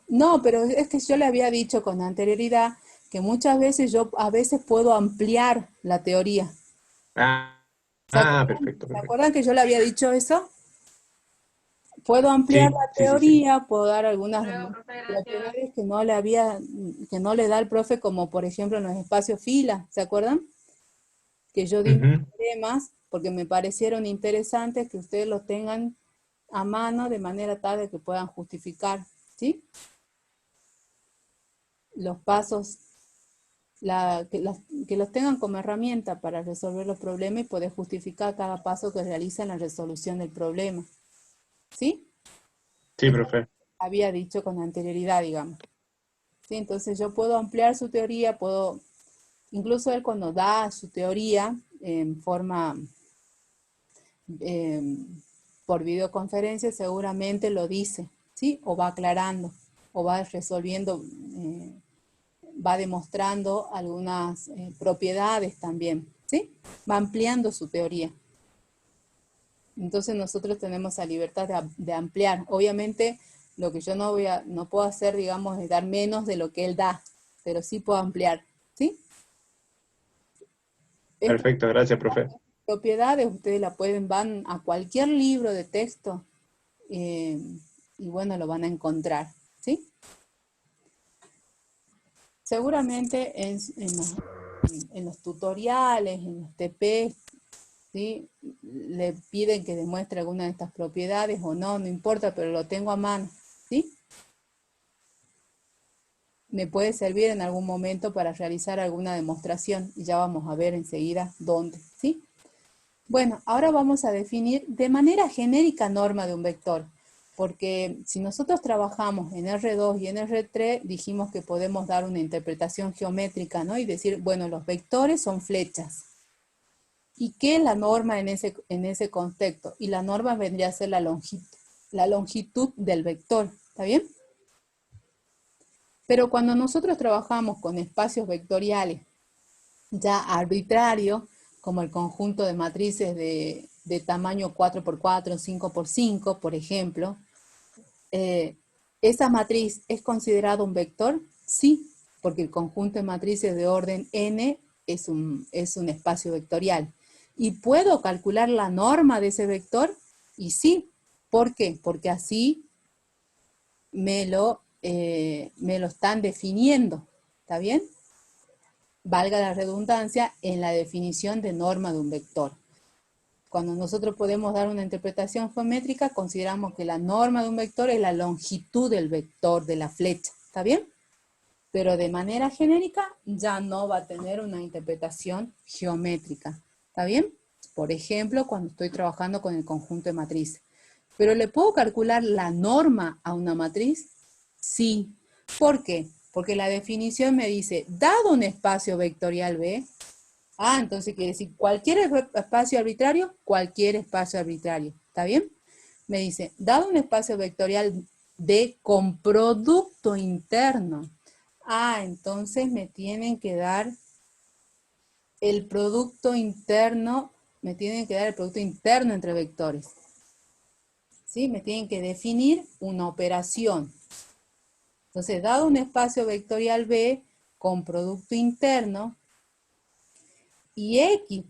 No, pero es que yo le había dicho con anterioridad que muchas veces yo a veces puedo ampliar la teoría. Ah, ¿Se acuerdan, perfecto, ¿se perfecto. acuerdan que yo le había dicho eso? Puedo ampliar Sí, la sí, sí, sí. teoría, puedo dar algunas propiedades que no le da el profe, como por ejemplo en los espacios fila, ¿se acuerdan? Que yo di unos Ujú. temas porque me parecieron interesantes que ustedes los tengan a mano de manera tal de que puedan justificar, ¿sí? Los pasos, que los tengan como herramienta para resolver los problemas y poder justificar cada paso que realiza en la resolución del problema, ¿sí? Sí, profe. Había dicho con anterioridad, digamos. ¿Sí? Entonces yo puedo ampliar su teoría, incluso él cuando da su teoría en forma por videoconferencia seguramente lo dice, ¿sí? O va aclarando, o va resolviendo, va demostrando algunas propiedades también, ¿sí? Va ampliando su teoría. Entonces nosotros tenemos la libertad de ampliar. Obviamente lo que yo no puedo hacer, digamos, es dar menos de lo que él da, pero sí puedo ampliar, ¿sí? Estas Perfecto, gracias, profe. propiedades ustedes van a cualquier libro de texto y bueno, lo van a encontrar, ¿sí? Seguramente en los tutoriales, en los TP, ¿sí? Le piden que demuestre alguna de estas propiedades o no, no importa, pero lo tengo a mano, ¿sí? Me puede servir en algún momento para realizar alguna demostración y ya vamos a ver enseguida dónde, ¿sí? Bueno, ahora vamos a definir de manera genérica norma de un vector, porque si nosotros trabajamos en R2 y en R3, dijimos que podemos dar una interpretación geométrica, ¿no? Y decir, bueno, los vectores son flechas. ¿Y qué es la norma en ese contexto? Y la norma vendría a ser la longitud del vector, ¿está bien? Pero cuando nosotros trabajamos con espacios vectoriales ya arbitrarios, como el conjunto de matrices de tamaño 4×4, 5×5, por ejemplo, ¿esa matriz es considerada un vector? Sí, porque el conjunto de matrices de orden n es un espacio vectorial. ¿Y puedo calcular la norma de ese vector? Y sí. ¿Por qué? Porque así me lo están definiendo. ¿Está bien? Valga la redundancia en la definición de norma de un vector. Cuando nosotros podemos dar una interpretación geométrica, consideramos que la norma de un vector es la longitud del vector, de la flecha. ¿Está bien? Pero de manera genérica ya no va a tener una interpretación geométrica. ¿Está bien? Por ejemplo, cuando estoy trabajando con el conjunto de matrices. ¿Pero le puedo calcular la norma a una matriz? Sí. ¿Por qué? Porque la definición me dice, dado un espacio vectorial B, entonces quiere decir cualquier espacio arbitrario, cualquier espacio arbitrario. ¿Está bien? Me dice, dado un espacio vectorial D con producto interno. Entonces me tienen que dar el producto interno, me tienen que dar el producto interno entre vectores. ¿Sí? Me tienen que definir una operación. Entonces, dado un espacio vectorial B con producto interno y X,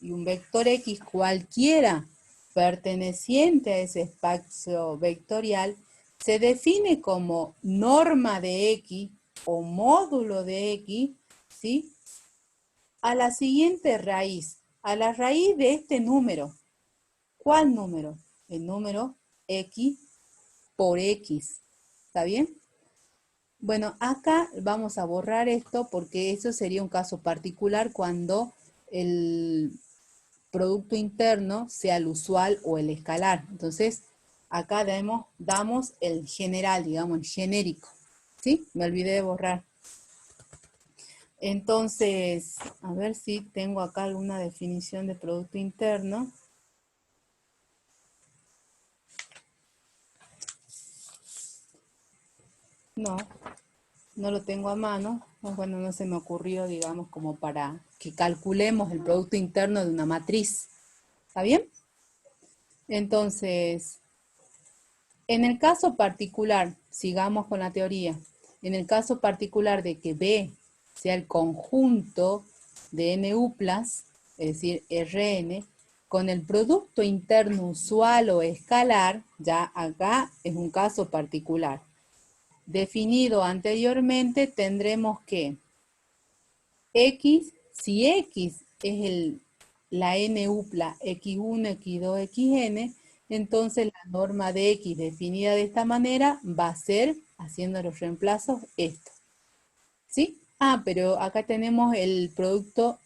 y un vector X cualquiera perteneciente a ese espacio vectorial, se define como norma de X o módulo de X, ¿sí? A la siguiente raíz, a la raíz de este número. ¿Cuál número? El número X por X. ¿Está bien? Bueno, acá vamos a borrar esto porque eso sería un caso particular cuando el producto interno sea el usual o el escalar. Entonces, acá damos el general, digamos, el genérico. ¿Sí? Me olvidé de borrar. Entonces, a ver si tengo acá alguna definición de producto interno. No, no lo tengo a mano. Bueno, no se me ocurrió, digamos, como para que calculemos el producto interno de una matriz. ¿Está bien? Entonces, en el caso particular, sigamos con la teoría, en el caso particular de que B sea el conjunto de NU+, es decir, Rn, con el producto interno usual o escalar, ya acá es un caso particular. Definido anteriormente, tendremos que X, si X es la NU+, X1, X2, Xn, entonces la norma de X definida de esta manera va a ser, haciendo los reemplazos, esto. ¿Sí? Pero acá tenemos el producto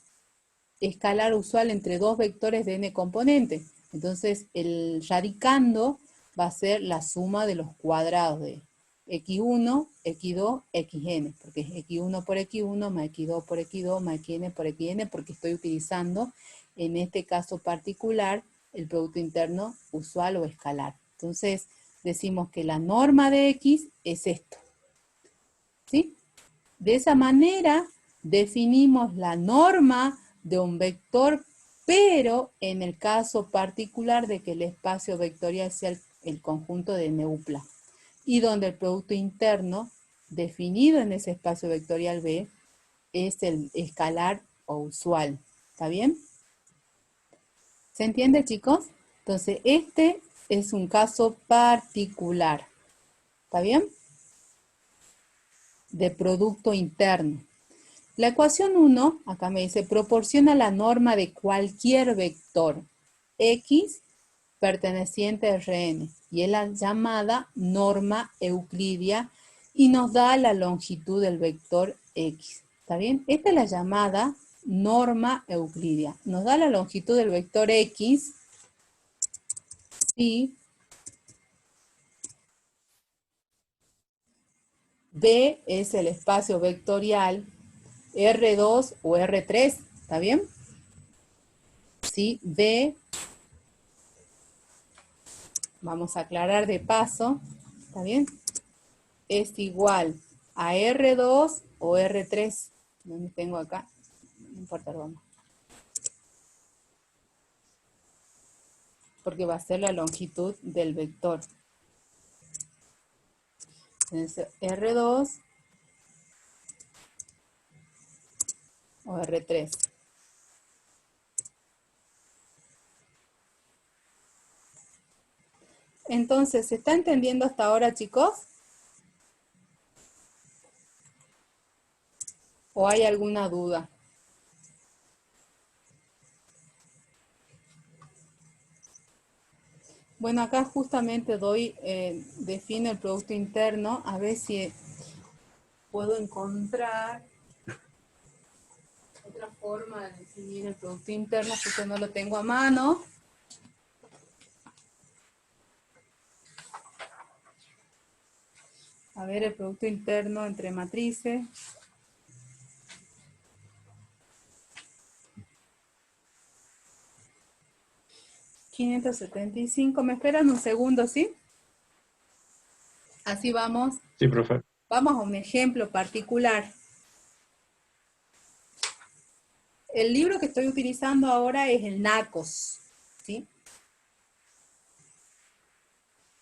escalar usual entre dos vectores de n componentes. Entonces el radicando va a ser la suma de los cuadrados de x1, x2, xn, porque es x1 por x1 más x2 por x2 más xn por xn, porque estoy utilizando en este caso particular el producto interno usual o escalar. Entonces, decimos que la norma de X es esto. ¿Sí? De esa manera, definimos la norma de un vector, pero en el caso particular de que el espacio vectorial sea el conjunto de neupla, y donde el producto interno, definido en ese espacio vectorial B, es el escalar o usual. ¿Está bien? ¿Se entiende, chicos? Entonces, este es un caso particular. ¿Está bien? De producto interno. La ecuación 1, acá me dice, proporciona la norma de cualquier vector X perteneciente a Rn, y es la llamada norma euclidia, y nos da la longitud del vector X. ¿Está bien? Esta es la llamada norma euclidia. Nos da la longitud del vector X si B es el espacio vectorial R2 o R3, ¿está bien? Si B, vamos a aclarar de paso, ¿está bien? Es igual a R2 o R3. ¿Dónde tengo acá? No importa, vamos. Porque va a ser la longitud del vector. Entonces, R2 o R3. Entonces, ¿se está entendiendo hasta ahora, chicos? ¿O hay alguna duda? Bueno, acá justamente defino el producto interno, a ver si puedo encontrar otra forma de definir el producto interno, porque no lo tengo a mano. A ver, el producto interno entre matrices. $575. ¿Me esperan un segundo, sí? Así vamos. Sí, profe. Vamos a un ejemplo particular. El libro que estoy utilizando ahora es el NACOS, ¿sí?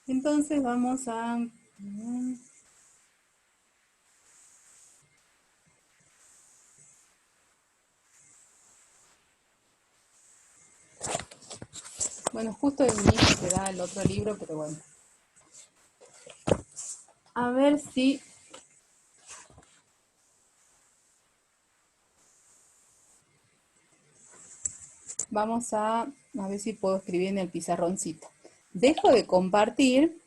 Entonces vamos a... Bueno, justo el mismo que da el otro libro, pero bueno. A ver si... Vamos a ver si puedo escribir en el pizarroncito. Dejo de compartir.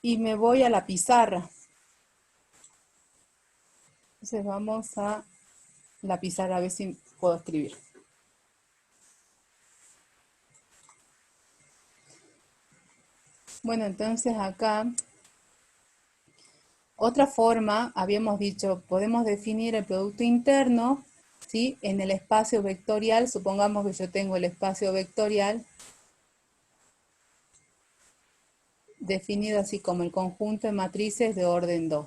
Y me voy a la pizarra. Entonces vamos a la pizarra a ver si puedo escribir. Bueno, entonces acá, otra forma, habíamos dicho, podemos definir el producto interno, ¿sí? En el espacio vectorial, supongamos que yo tengo el espacio vectorial definido así como el conjunto de matrices de orden 2.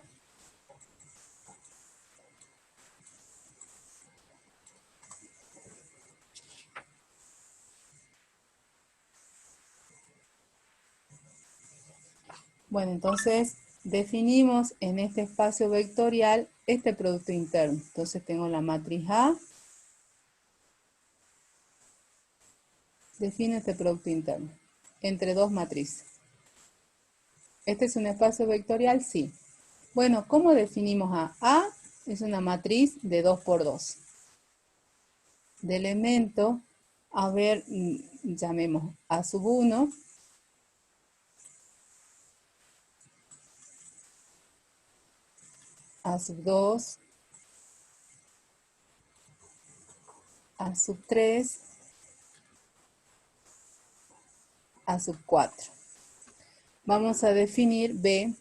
Bueno, entonces definimos en este espacio vectorial este producto interno. Entonces tengo la matriz A, define este producto interno entre dos matrices. ¿Este es un espacio vectorial? Sí. Bueno, ¿cómo definimos A? A es una matriz de 2 por 2. De elemento, a ver, llamemos A sub 1, A sub 2, A sub 3, A sub 4. Vamos a definir B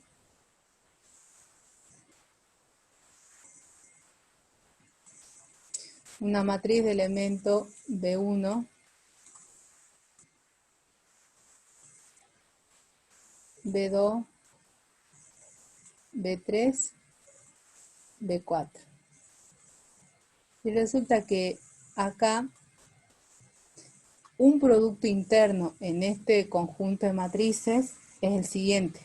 una matriz de elemento B1, B2, B3, B4. Y resulta que acá un producto interno en este conjunto de matrices es el siguiente.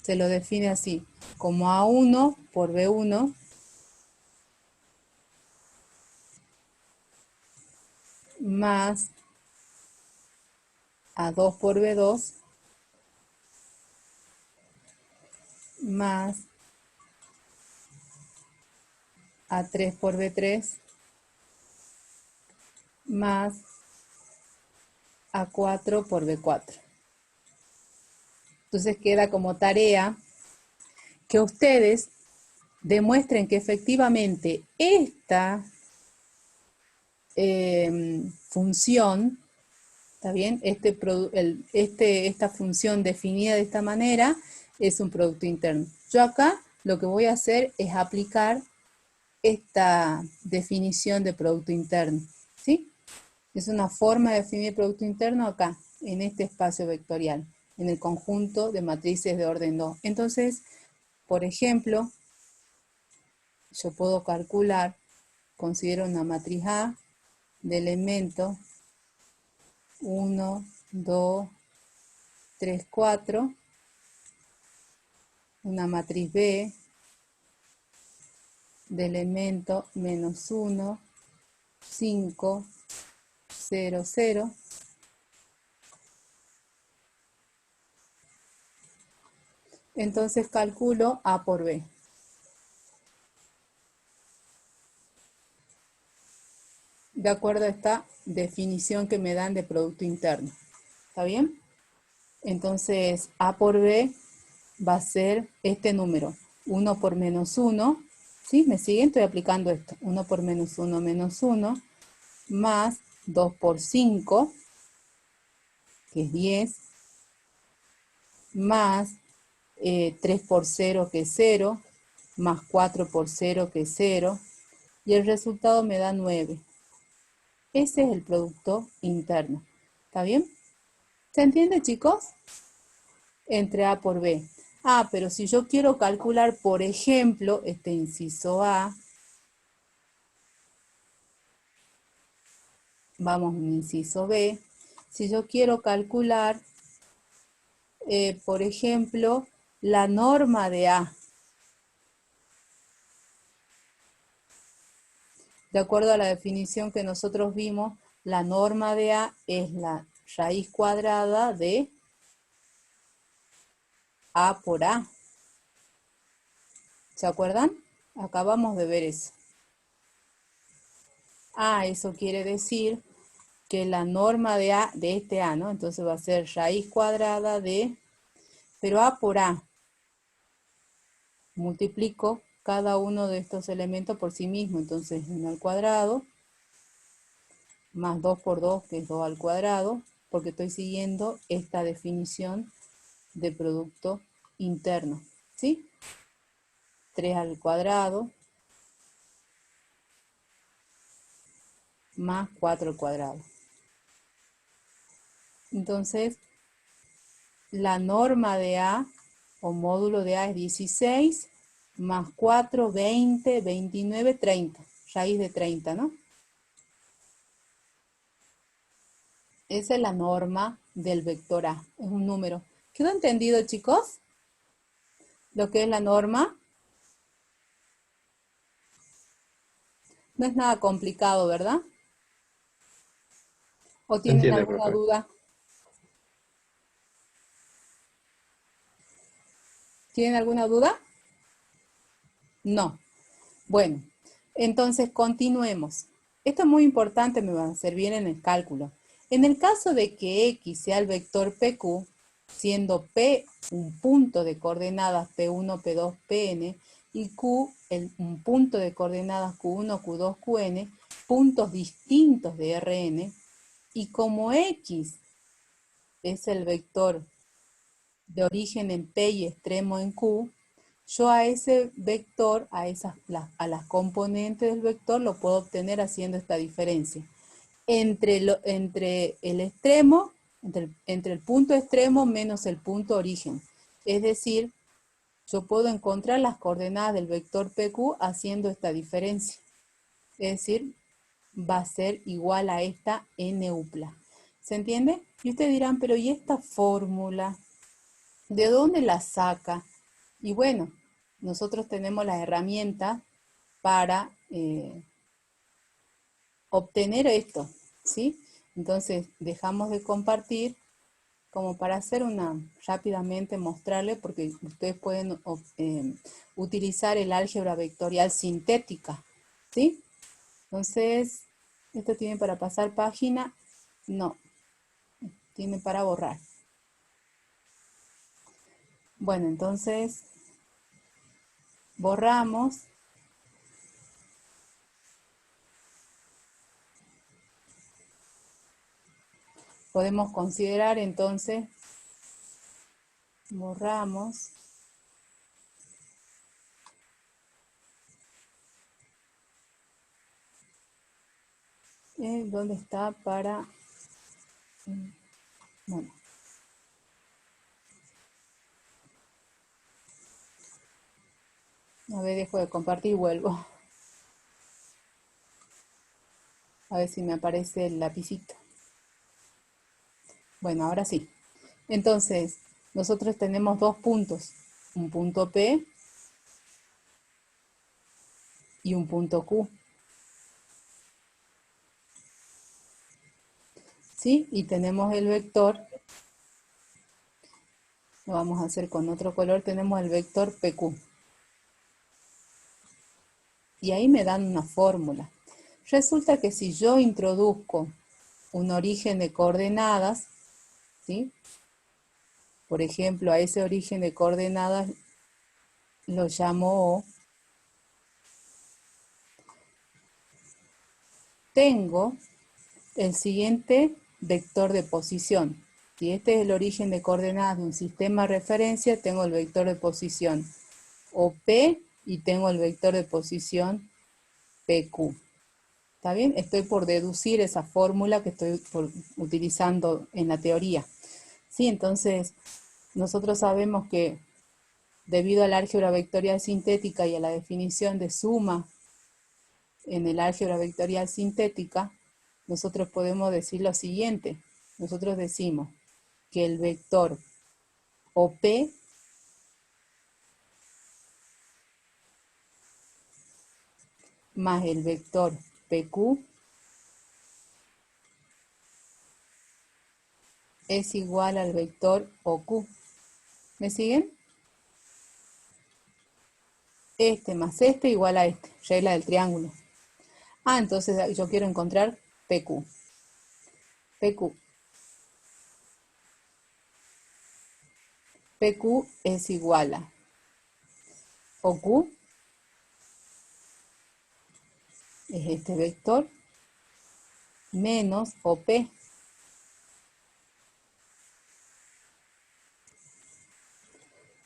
Se lo define así, como A1 por B1 más A2 por B2 más A3 por B3 más A4 por B4. Entonces queda como tarea que ustedes demuestren que efectivamente esta función, ¿está bien? Esta función definida de esta manera es un producto interno. Yo acá lo que voy a hacer es aplicar esta definición de producto interno, ¿sí? Es una forma de definir producto interno acá, en este espacio vectorial, en el conjunto de matrices de orden 2. Entonces, por ejemplo, yo puedo calcular, considero una matriz A de elementos 1, 2, 3, 4, una matriz B de elemento menos 1, 5, 0, 0. Entonces calculo A por B. De acuerdo a esta definición que me dan de producto interno. ¿Está bien? Entonces A por B va a ser este número. 1 por menos 1. ¿Sí? ¿Me siguen? Estoy aplicando esto. 1 por menos 1 menos 1. Más 2 por 5, que es 10. Más 3 por 0, que es 0. Más 4 por 0, que es 0. Y el resultado me da 9. Ese es el producto interno. ¿Está bien? ¿Se entiende, chicos? Entre A por B. Ah, pero si yo quiero calcular, por ejemplo, este inciso A, vamos a un inciso B. Si yo quiero calcular, por ejemplo, la norma de A. De acuerdo a la definición que nosotros vimos, la norma de A es la raíz cuadrada de A por A. ¿Se acuerdan? Acabamos de ver eso. Ah, eso quiere decir que la norma de A, de este A, ¿no? Entonces va a ser raíz cuadrada de, pero A por A. Multiplico cada uno de estos elementos por sí mismo. Entonces 1 al cuadrado, más 2 por 2, que es 2 al cuadrado, porque estoy siguiendo esta definición de producto interno, ¿sí? 3 al cuadrado, más 4 al cuadrado. Entonces, la norma de A, o módulo de A, es 16, más 4, 20, 29, 30. Raíz de 30, ¿no? Esa es la norma del vector A, es un número. ¿Quedó entendido, chicos? Lo que es la norma. No es nada complicado, ¿verdad? ¿O Se tienen entiende, alguna profe. duda? ¿Tienen alguna duda? No. Bueno, entonces continuemos. Esto es muy importante, me va a servir en el cálculo. En el caso de que X sea el vector PQ, siendo P un punto de coordenadas P1, P2, Pn, y Q un punto de coordenadas Q1, Q2, Qn, puntos distintos de Rn, y como X es el vector de origen en P y extremo en Q, Yo a ese vector, a las componentes del vector, lo puedo obtener haciendo esta diferencia. Entre el extremo, entre el punto extremo menos el punto origen. Es decir, yo puedo encontrar las coordenadas del vector PQ haciendo esta diferencia. Es decir, va a ser igual a esta n upla. ¿Se entiende? Y ustedes dirán, pero ¿y esta fórmula? ¿De dónde la saca? Y bueno, nosotros tenemos las herramientas para obtener esto, ¿sí? Entonces, dejamos de compartir como para hacer rápidamente mostrarle, porque ustedes pueden utilizar el álgebra vectorial sintética, ¿sí? Entonces, ¿esto tiene para pasar página? No, tiene para borrar. Bueno, entonces, borramos. Podemos considerar entonces, borramos. ¿Dónde está para? Bueno. A ver, dejo de compartir y vuelvo. A ver si me aparece el lapicito. Bueno, ahora sí. Entonces, nosotros tenemos dos puntos. Un punto P y un punto Q. ¿Sí? Y tenemos el vector. Lo vamos a hacer con otro color. Tenemos el vector PQ. Y ahí me dan una fórmula. Resulta que si yo introduzco un origen de coordenadas, ¿sí? Por ejemplo, a ese origen de coordenadas lo llamo O. Tengo el siguiente vector de posición. Si este es el origen de coordenadas de un sistema de referencia, tengo el vector de posición OP y tengo el vector de posición PQ. ¿Está bien? Estoy por deducir esa fórmula que estoy utilizando en la teoría. Sí, entonces nosotros sabemos que debido al álgebra vectorial sintética y a la definición de suma en el álgebra vectorial sintética, nosotros podemos decir lo siguiente. Nosotros decimos que el vector OP más el vector PQ es igual al vector OQ. ¿Me siguen? Este más este igual a este, regla del triángulo. Ah, entonces yo quiero encontrar PQ. PQ. PQ es igual a OQ, es este vector, menos OP.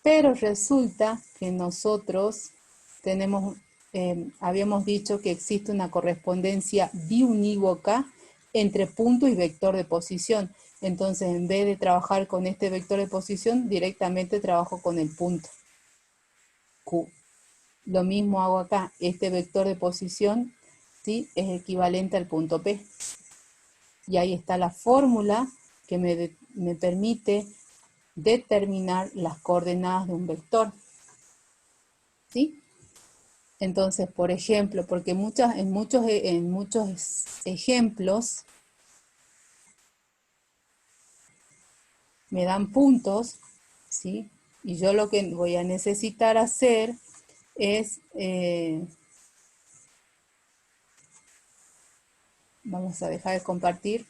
Pero resulta que nosotros habíamos dicho que existe una correspondencia biunívoca entre punto y vector de posición. Entonces, en vez de trabajar con este vector de posición, directamente trabajo con el punto Q. Lo mismo hago acá. Este vector de posición, ¿sí?, es equivalente al punto P. Y ahí está la fórmula que me permite determinar las coordenadas de un vector. ¿Sí? Entonces, por ejemplo, porque en muchos ejemplos me dan puntos, ¿sí? Y yo lo que voy a necesitar hacer es, vamos a dejar de compartir,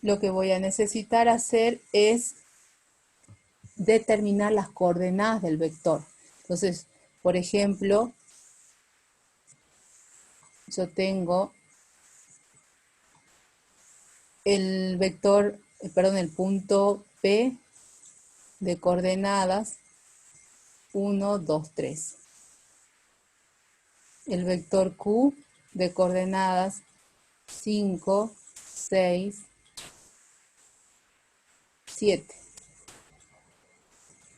lo que voy a necesitar hacer es determinar las coordenadas del vector. Entonces, por ejemplo, yo tengo el vector, perdón, el punto P de coordenadas 1, 2, 3. El vector Q de coordenadas 5, 6, 7.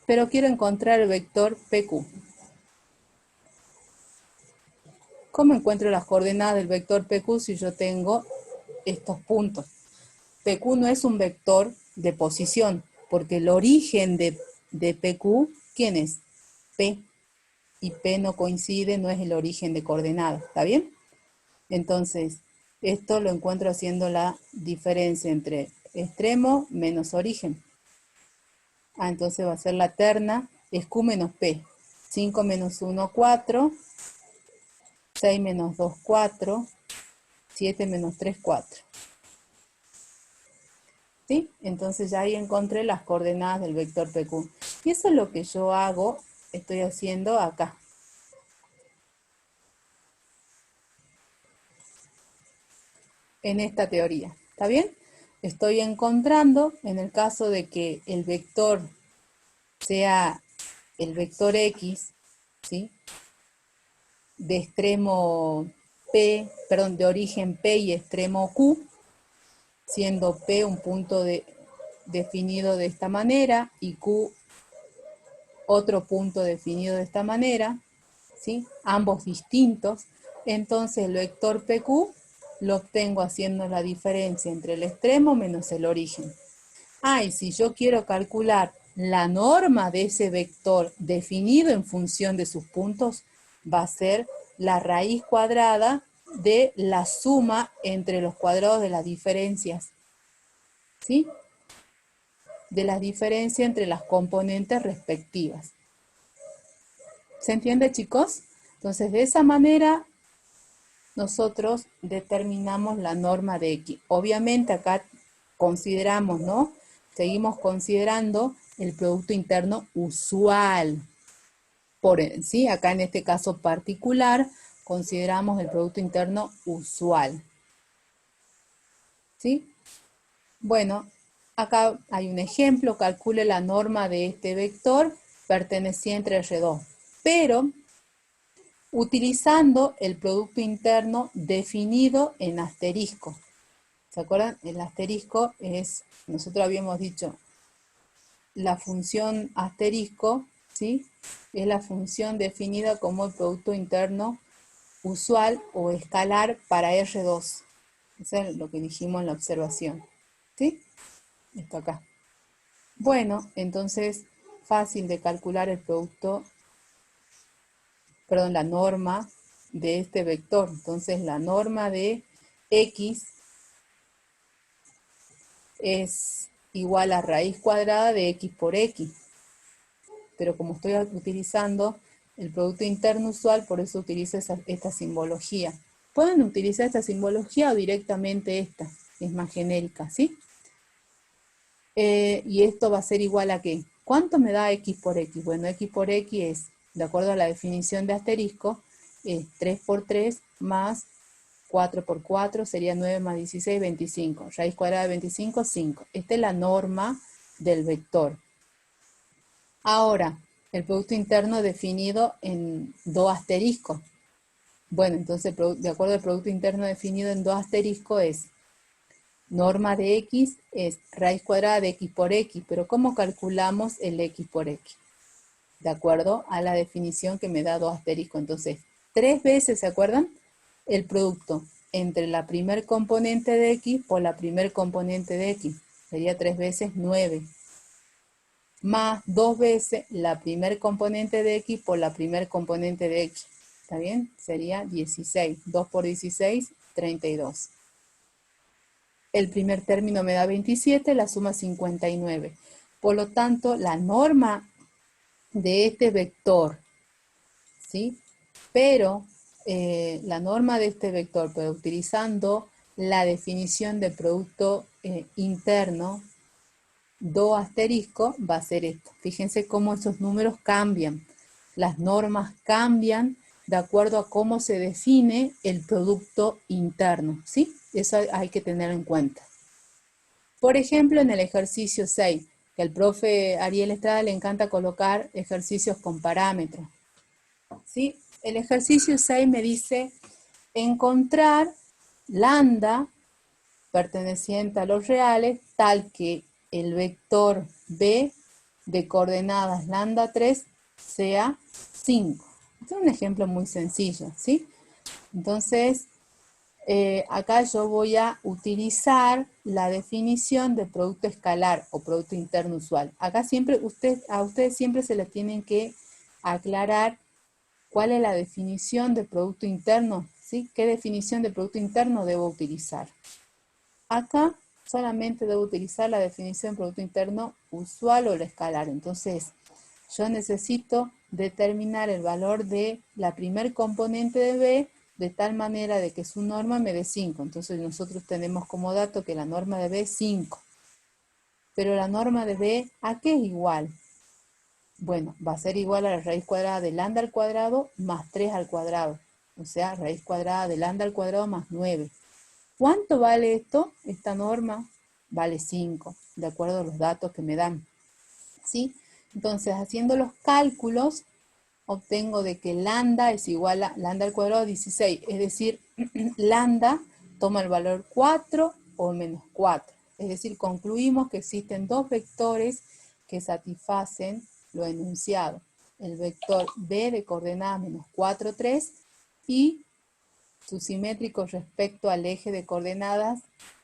Pero quiero encontrar el vector PQ. ¿Cómo encuentro las coordenadas del vector PQ si yo tengo estos puntos? PQ no es un vector de posición, porque el origen de PQ, ¿quién es? P. Y P no coincide, no es el origen de coordenadas, ¿está bien? Entonces, esto lo encuentro haciendo la diferencia entre extremo menos origen. Entonces va a ser la terna, es Q menos P. 5 menos 1, 4. 6 menos 2, 4. 7 menos 3, 4. ¿Sí? Entonces ya ahí encontré las coordenadas del vector PQ. Y eso es lo que yo hago, estoy haciendo acá. En esta teoría. ¿Está bien? Estoy encontrando, en el caso de que el vector sea el vector X, ¿sí? De extremo P, perdón, de origen P y extremo Q, siendo P un punto definido de esta manera y Q otro punto definido de esta manera, ¿sí? Ambos distintos. Entonces el vector PQ lo obtengo haciendo la diferencia entre el extremo menos el origen. Y si yo quiero calcular la norma de ese vector definido en función de sus puntos, va a ser la raíz cuadrada de la suma entre los cuadrados de las diferencias. ¿Sí? De las diferencias entre las componentes respectivas. ¿Se entiende, chicos? Entonces, de esa manera, nosotros determinamos la norma de X. Obviamente, acá consideramos, ¿no? Seguimos considerando el producto interno usual. ¿Sí? Acá en este caso particular, consideramos el producto interno usual. ¿Sí? Bueno, acá hay un ejemplo, calcule la norma de este vector perteneciente a R2, pero utilizando el producto interno definido en asterisco. ¿Se acuerdan? El asterisco es, nosotros habíamos dicho, la función asterisco, ¿sí? Es la función definida como el producto interno usual o escalar para R2. Eso es lo que dijimos en la observación. ¿Sí? Esto acá. Bueno, entonces, fácil de calcular el producto, perdón, la norma de este vector. Entonces, la norma de X es igual a raíz cuadrada de X por X. Pero como estoy utilizando el producto interno usual, por eso utilizo esta simbología. Pueden utilizar esta simbología o directamente esta, es más genérica, ¿sí? Y esto va a ser igual a ¿qué? ¿Cuánto me da X por X? Bueno, X por X es, de acuerdo a la definición de asterisco, es 3 por 3 más 4 por 4, sería 9 más 16, 25. Raíz cuadrada de 25, 5. Esta es la norma del vector. Ahora, el producto interno definido en 2 asteriscos. Bueno, entonces, de acuerdo al producto interno definido en 2 asteriscos es norma de X es raíz cuadrada de X por X, pero ¿cómo calculamos el X por X? De acuerdo a la definición que me da 2 asteriscos. Entonces, 3 veces, ¿se acuerdan? El producto entre la primer componente de X por la primer componente de X. Sería 3 veces 9. Más 2 veces la primer componente de X por la primer componente de X. ¿Está bien? Sería 16. 2 por 16, 32. El primer término me da 27, la suma 59. Por lo tanto, la norma de este vector, ¿sí? Pero la norma de este vector, pero utilizando la definición del producto interno, 2 asterisco, va a ser esto. Fíjense cómo esos números cambian. Las normas cambian de acuerdo a cómo se define el producto interno, ¿sí? Eso hay que tener en cuenta. Por ejemplo, en el ejercicio 6, que al profe Ariel Estrada le encanta colocar ejercicios con parámetros. ¿Sí? El ejercicio 6 me dice encontrar lambda perteneciente a los reales tal que el vector B de coordenadas lambda 3 sea 5. Este es un ejemplo muy sencillo, ¿sí? Entonces, acá yo voy a utilizar la definición de producto escalar o producto interno usual. Acá siempre a ustedes siempre se les tienen que aclarar cuál es la definición de producto interno, ¿sí? ¿Qué definición de producto interno debo utilizar? Acá solamente debo utilizar la definición de producto interno usual o la escalar. Entonces, yo necesito determinar el valor de la primer componente de B de tal manera de que su norma me dé 5. Entonces nosotros tenemos como dato que la norma de B es 5. Pero la norma de B, ¿a qué es igual? Bueno, va a ser igual a la raíz cuadrada de lambda al cuadrado más 3 al cuadrado. O sea, raíz cuadrada de lambda al cuadrado más 9. ¿Cuánto vale esto? Esta norma vale 5, de acuerdo a los datos que me dan. ¿Sí? Entonces, haciendo los cálculos, obtengo de que lambda es igual a lambda al cuadrado de 16. Es decir, lambda toma el valor 4 o menos 4. Es decir, concluimos que existen dos vectores que satisfacen lo enunciado. El vector B de coordenadas menos 4, 3 y su simétrico respecto al eje de coordenadas,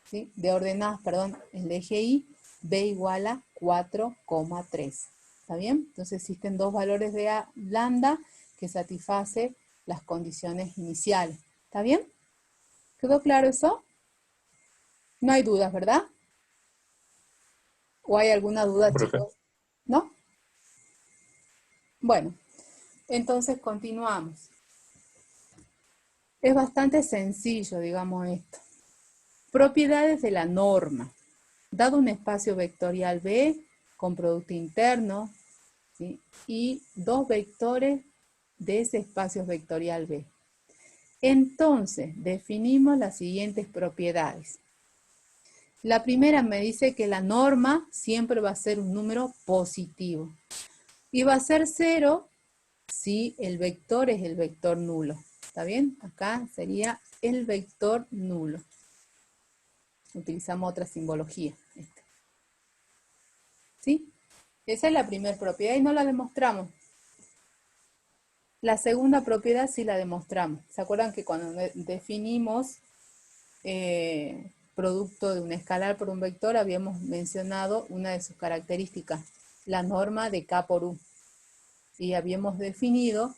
¿sí? De ordenadas, perdón, el eje Y, B igual a 4,3. ¿Está bien? Entonces existen dos valores de lambda que satisface las condiciones iniciales. ¿Está bien? ¿Quedó claro eso? No hay dudas, ¿verdad? ¿O hay alguna duda, Profe. chicos? ¿No? Bueno, entonces continuamos. Es bastante sencillo, digamos esto. Propiedades de la norma. Dado un espacio vectorial B con producto interno, ¿sí? Y dos vectores de ese espacio vectorial B. Entonces, definimos las siguientes propiedades. La primera me dice que la norma siempre va a ser un número positivo. Y va a ser 0 si el vector es el vector nulo. ¿Está bien? Acá sería el vector nulo. Utilizamos otra simbología. ¿Sí? Esa es la primera propiedad y no la demostramos. La segunda propiedad sí la demostramos. ¿Se acuerdan que cuando definimos producto de un escalar por un vector habíamos mencionado una de sus características, la norma de K por U? Y habíamos definido,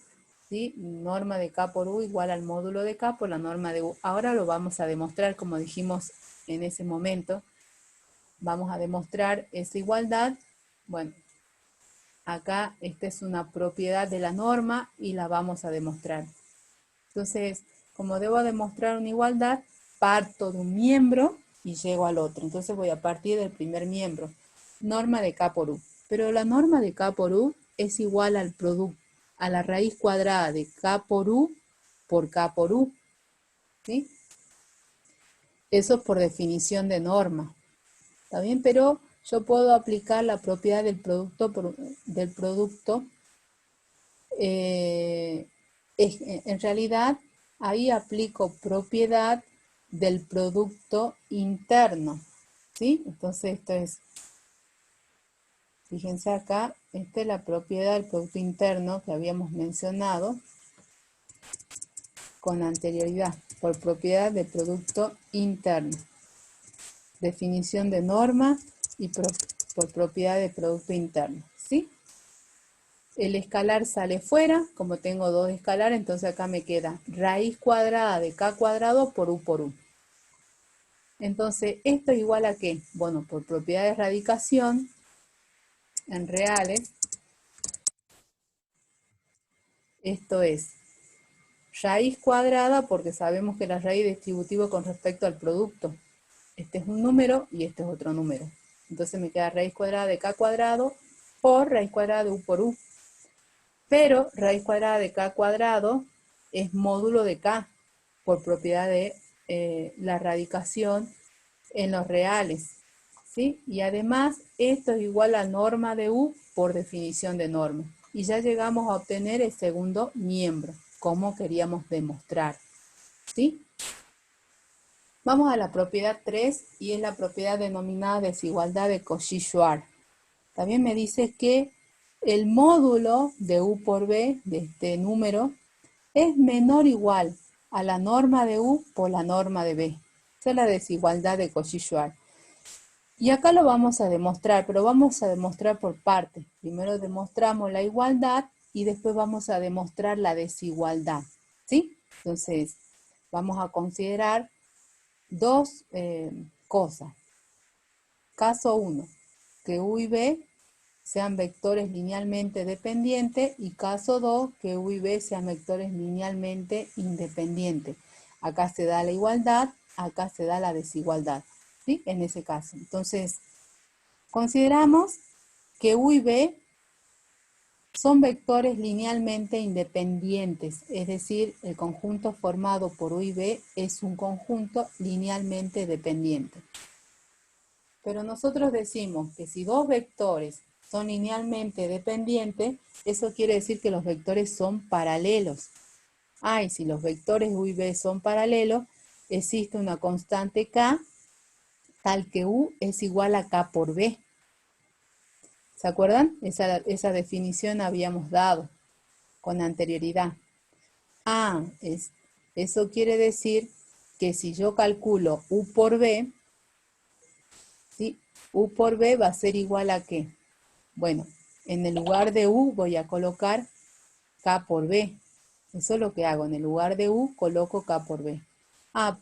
¿sí? Norma de K por U igual al módulo de K por la norma de U. Ahora lo vamos a demostrar, como dijimos en ese momento. Vamos a demostrar esa igualdad. Bueno, acá esta es una propiedad de la norma y la vamos a demostrar. Entonces, como debo demostrar una igualdad, parto de un miembro y llego al otro. Entonces voy a partir del primer miembro. Norma de K por U. Pero la norma de K por U es igual al producto, a la raíz cuadrada de K por K por U. ¿Sí? Eso es por definición de norma. ¿Está bien? Pero yo puedo aplicar la propiedad del producto. En realidad, ahí aplico propiedad del producto interno. ¿Sí? Entonces, esto es, fíjense acá, esta es la propiedad del producto interno que habíamos mencionado con anterioridad, por propiedad del producto interno. Definición de norma y por propiedad del producto interno. ¿Sí? El escalar sale fuera, como tengo dos escalares, entonces acá me queda raíz cuadrada de K cuadrado por U por U. Entonces, ¿esto es igual a qué? Bueno, por propiedad de radicación, en reales, esto es raíz cuadrada, porque sabemos que la raíz es distributiva con respecto al producto. Este es un número y este es otro número. Entonces me queda raíz cuadrada de K cuadrado por raíz cuadrada de U por U. Pero raíz cuadrada de K cuadrado es módulo de K, por propiedad de la radicación en los reales. ¿sí? Y además, esto es igual a norma de U por definición de norma. Y ya llegamos a obtener el segundo miembro, como queríamos demostrar, ¿sí? Vamos a la propiedad 3 y es la propiedad denominada desigualdad de Cauchy-Schwarz. También me dice que el módulo de U por B, de este número, es menor o igual a la norma de U por la norma de B. Esa es la desigualdad de Cauchy-Schwarz. Y acá lo vamos a demostrar, pero vamos a demostrar por partes. Primero demostramos la igualdad y después vamos a demostrar la desigualdad, ¿sí? Entonces, vamos a considerar dos cosas. Caso 1, que U y B sean vectores linealmente dependientes, y caso 2, que U y B sean vectores linealmente independientes. Acá se da la igualdad, acá se da la desigualdad, ¿sí? En ese caso. Entonces, consideramos que U y B son vectores linealmente independientes, es decir, el conjunto formado por U y B es un conjunto linealmente dependiente. Pero nosotros decimos que si dos vectores son linealmente dependientes, eso quiere decir que los vectores son paralelos. Y si los vectores U y B son paralelos, existe una constante K, tal que U es igual a K por B. ¿Se acuerdan? Esa definición habíamos dado con anterioridad. Eso quiere decir que si yo calculo U por B, ¿sí? U por B va a ser igual a ¿qué? Bueno, en el lugar de U voy a colocar K por B. Eso es lo que hago. En el lugar de U coloco K por B.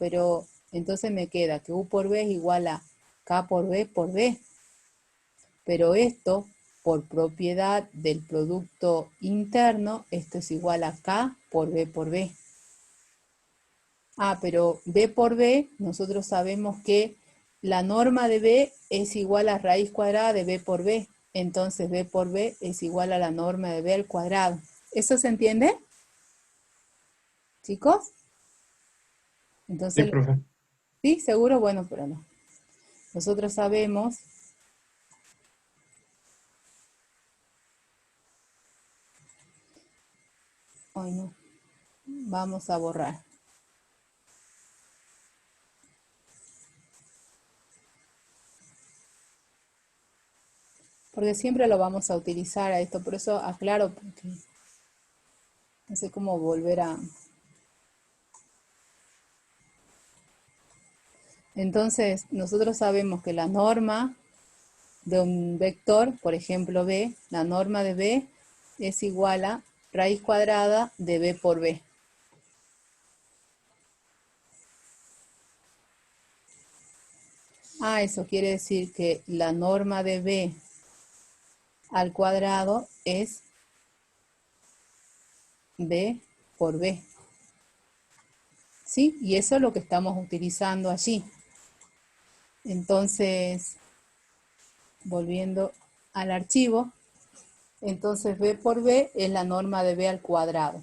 Pero entonces me queda que U por B es igual a K por B. Pero esto, por propiedad del producto interno, esto es igual a K por B por B. Pero B por B, nosotros sabemos que la norma de B es igual a raíz cuadrada de B por B. Entonces B por B es igual a la norma de B al cuadrado. ¿Eso se entiende? ¿Chicos? Sí, Entonces, profe. ¿sí? ¿Seguro? Bueno, pero no. Nosotros sabemos no. Vamos a borrar. Porque siempre lo vamos a utilizar a esto, por eso aclaro, porque no sé cómo volver a... Entonces, nosotros sabemos que la norma de un vector, por ejemplo B, la norma de B es igual a raíz cuadrada de B por B. Eso quiere decir que la norma de B al cuadrado es B por B. ¿Sí? Y eso es lo que estamos utilizando allí. Entonces, volviendo al archivo, entonces B por B es la norma de B al cuadrado.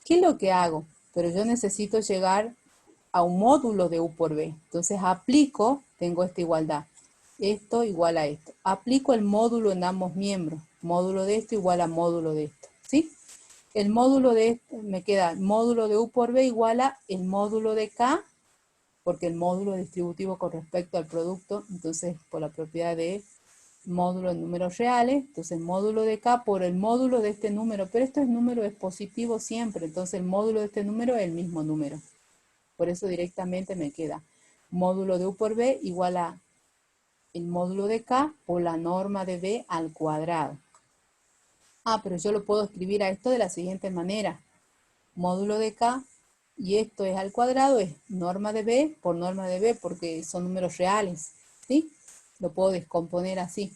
¿Qué es lo que hago? Pero yo necesito llegar a un módulo de U por B. Entonces aplico, tengo esta igualdad. Esto igual a esto. Aplico el módulo en ambos miembros. Módulo de esto igual a módulo de esto. ¿Sí? El módulo de esto me queda el módulo de U por B igual a el módulo de K, porque el módulo es distributivo con respecto al producto, entonces por la propiedad de módulo en números reales, entonces módulo de K por el módulo de este número, pero este número es positivo siempre, entonces el módulo de este número es el mismo número. Por eso directamente me queda módulo de U por B igual a el módulo de K por la norma de B al cuadrado. Pero yo lo puedo escribir a esto de la siguiente manera. Módulo de K, y esto es al cuadrado, es norma de B por norma de B, porque son números reales, ¿sí? Lo puedo descomponer así.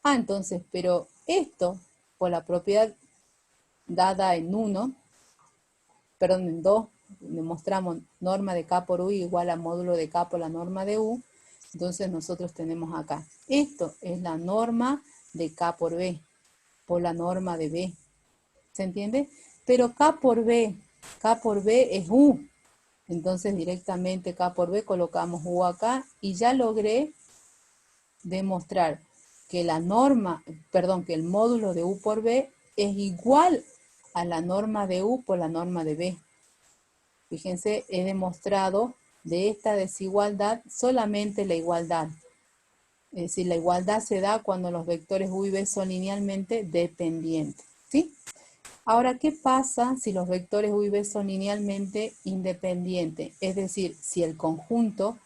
Entonces, pero esto, por la propiedad dada en 1, perdón, en 2, demostramos norma de K por U igual a módulo de K por la norma de U, entonces nosotros tenemos acá. Esto es la norma de K por B, por la norma de B. ¿Se entiende? Pero K por B es U. Entonces directamente K por B colocamos U acá y ya logré demostrar que la norma, perdón, que el módulo de U por B es igual a la norma de U por la norma de B. Fíjense, he demostrado de esta desigualdad solamente la igualdad. Es decir, la igualdad se da cuando los vectores U y B son linealmente dependientes, ¿sí? Ahora, ¿qué pasa si los vectores U y B son linealmente independientes? Es decir, si el conjunto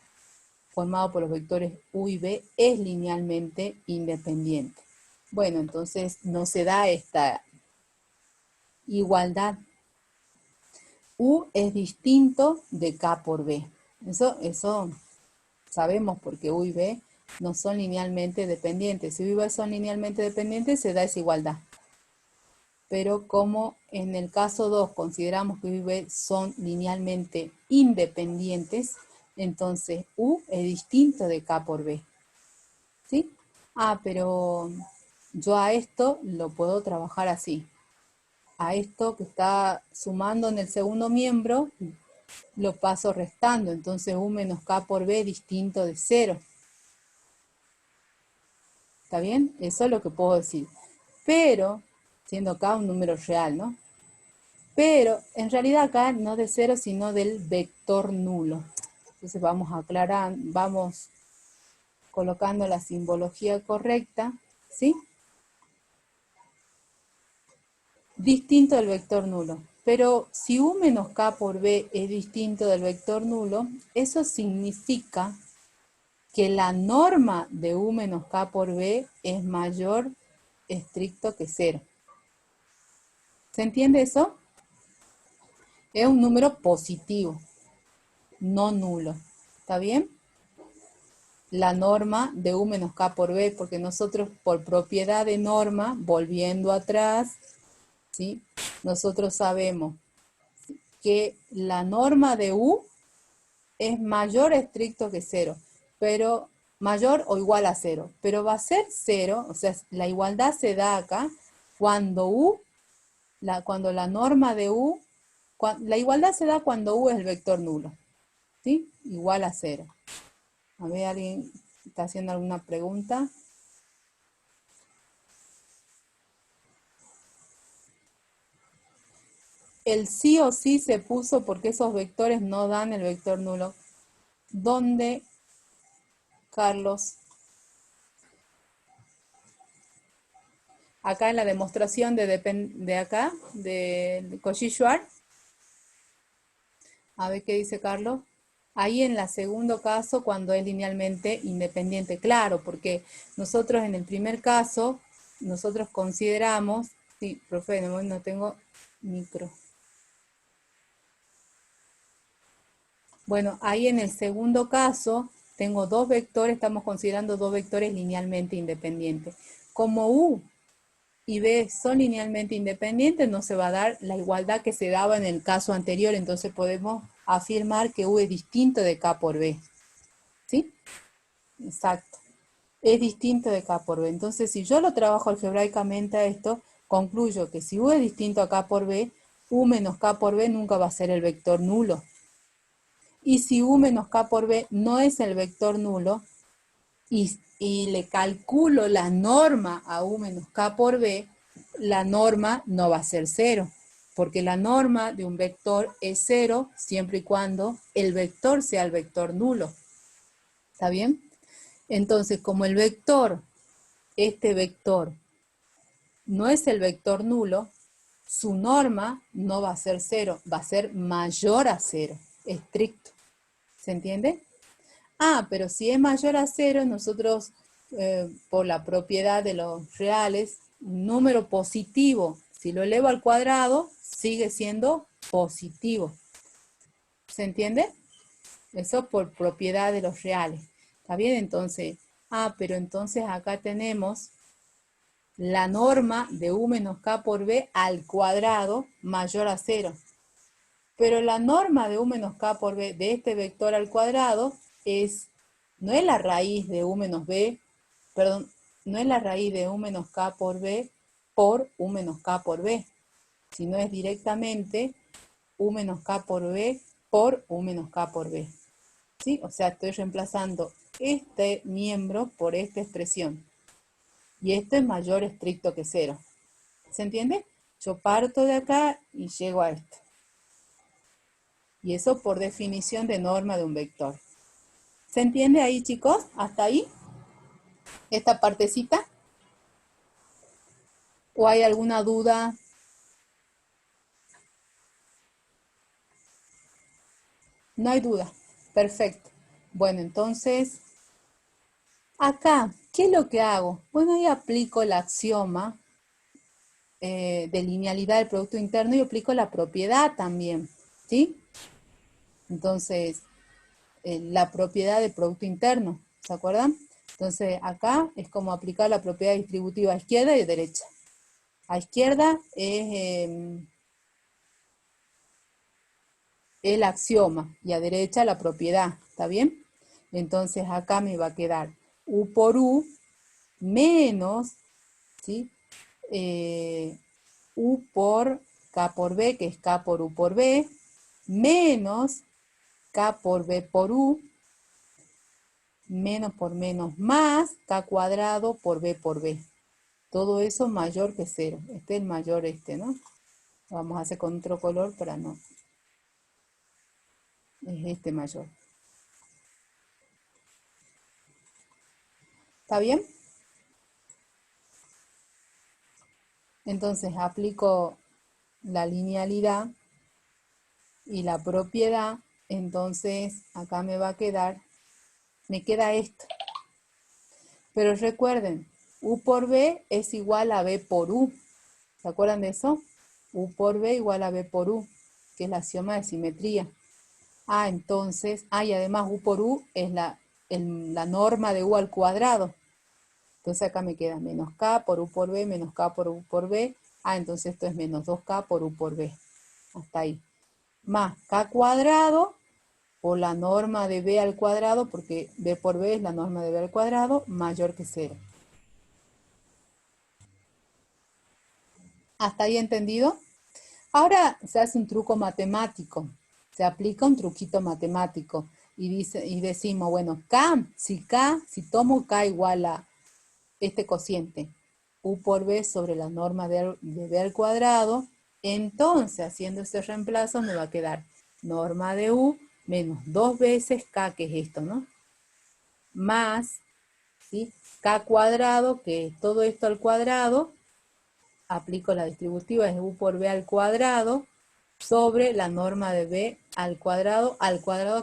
formado por los vectores U y B es linealmente independiente. Bueno, entonces no se da esta igualdad. U es distinto de K por B. Eso sabemos porque U y B no son linealmente dependientes. Si U y B son linealmente dependientes, se da esa igualdad. Pero como en el caso 2 consideramos que U y B son linealmente independientes, entonces U es distinto de K por B. ¿Sí? Ah, pero yo a esto lo puedo trabajar así. A esto que está sumando en el segundo miembro, lo paso restando. Entonces U menos K por B distinto de 0. ¿Está bien? Eso es lo que puedo decir. Pero, siendo K un número real, ¿no? Pero, en realidad acá no de 0, sino del vector nulo. Entonces vamos aclarando, vamos colocando la simbología correcta, ¿sí? Distinto del vector nulo. Pero si U menos K por B es distinto del vector nulo, eso significa que la norma de U menos K por B es mayor estricto que 0. ¿Se entiende eso? Es un número positivo, no nulo. ¿Está bien? La norma de U menos K por B, porque nosotros por propiedad de norma, volviendo atrás, ¿sí? Nosotros sabemos que la norma de U es mayor estricto que 0, pero mayor o igual a 0, pero va a ser 0, o sea, la igualdad se da acá cuando cuando la norma de U, la igualdad se da cuando U es el vector nulo, ¿sí? Igual a 0. A ver, ¿alguien está haciendo alguna pregunta? El sí o sí se puso porque esos vectores no dan el vector nulo. ¿Dónde, Carlos? Acá en la demostración de acá, de Cauchy-Schwarz. A ver qué dice Carlos. Ahí en el segundo caso, cuando es linealmente independiente. Claro, porque nosotros en el primer caso, nosotros consideramos, sí, profe, no tengo micro. Bueno, ahí en el segundo caso, tengo dos vectores, estamos considerando dos vectores linealmente independientes. Como U y B son linealmente independientes, no se va a dar la igualdad que se daba en el caso anterior, entonces podemos afirmar que U es distinto de K por B. ¿Sí? Exacto. Es distinto de K por B. Entonces, si yo lo trabajo algebraicamente a esto, concluyo que si U es distinto a K por B, U menos K por B nunca va a ser el vector nulo. Y si U menos K por B no es el vector nulo, y le calculo la norma a U menos K por B, la norma no va a ser 0, porque la norma de un vector es 0 siempre y cuando el vector sea el vector nulo. ¿Está bien? Entonces, como el vector, este vector, no es el vector nulo, su norma no va a ser 0, va a ser mayor a 0, estricto. ¿Se entiende? Ah, pero si es mayor a 0, nosotros, por la propiedad de los reales, un número positivo, si lo elevo al cuadrado, sigue siendo positivo. ¿Se entiende? Eso por propiedad de los reales. ¿Está bien? Entonces, pero entonces acá tenemos la norma de U menos K por B al cuadrado mayor a 0. Pero la norma de U menos K por B de este vector al cuadrado no es la raíz de U menos B, perdón, no es la raíz de U menos K por B por U menos K por B, sino es directamente U menos K por B por U menos K por B. ¿sí? O sea, estoy reemplazando este miembro por esta expresión. Y esto es mayor estricto que 0. ¿Se entiende? Yo parto de acá y llego a esto. Y eso por definición de norma de un vector. ¿Se entiende ahí, chicos? ¿Hasta ahí? ¿Esta partecita? ¿O hay alguna duda? No hay duda. Perfecto. Bueno, entonces, acá, ¿qué es lo que hago? Bueno, ahí aplico el axioma de linealidad del producto interno y aplico la propiedad también, ¿sí? Entonces, la propiedad del producto interno, ¿se acuerdan? Entonces, acá es como aplicar la propiedad distributiva a izquierda y a derecha. A izquierda es el axioma y a derecha la propiedad, ¿está bien? Entonces, acá me va a quedar U por U menos, ¿sí? U por K por B, que es K por U por B, menos K por B por U, menos por menos más K cuadrado por B por B. Todo eso mayor que 0. Este es el mayor ¿no? Vamos a hacer con otro color para no. Es este mayor. ¿Está bien? Entonces aplico la linealidad y la propiedad. Entonces acá me queda esto. Pero recuerden, U por B es igual a B por U. ¿Se acuerdan de eso? U por B igual a B por U, que es la axioma de simetría. Entonces, y además U por U es la norma de U al cuadrado. Entonces acá me queda menos K por U por B, menos K por U por B. Entonces esto es menos 2K por U por B. Hasta ahí. Más K cuadrado por la norma de B al cuadrado, porque B por B es la norma de B al cuadrado, mayor que 0. ¿Hasta ahí entendido? Ahora se hace un truco matemático. Se aplica un truquito matemático. Y decimos, bueno, si tomo K igual a este cociente, U por B sobre la norma de B al cuadrado, entonces haciendo ese reemplazo me va a quedar norma de U menos 2 veces K, que es esto, ¿no? Más, ¿sí? K cuadrado, que es todo esto al cuadrado, aplico la distributiva, es U por B al cuadrado, sobre la norma de B al cuadrado,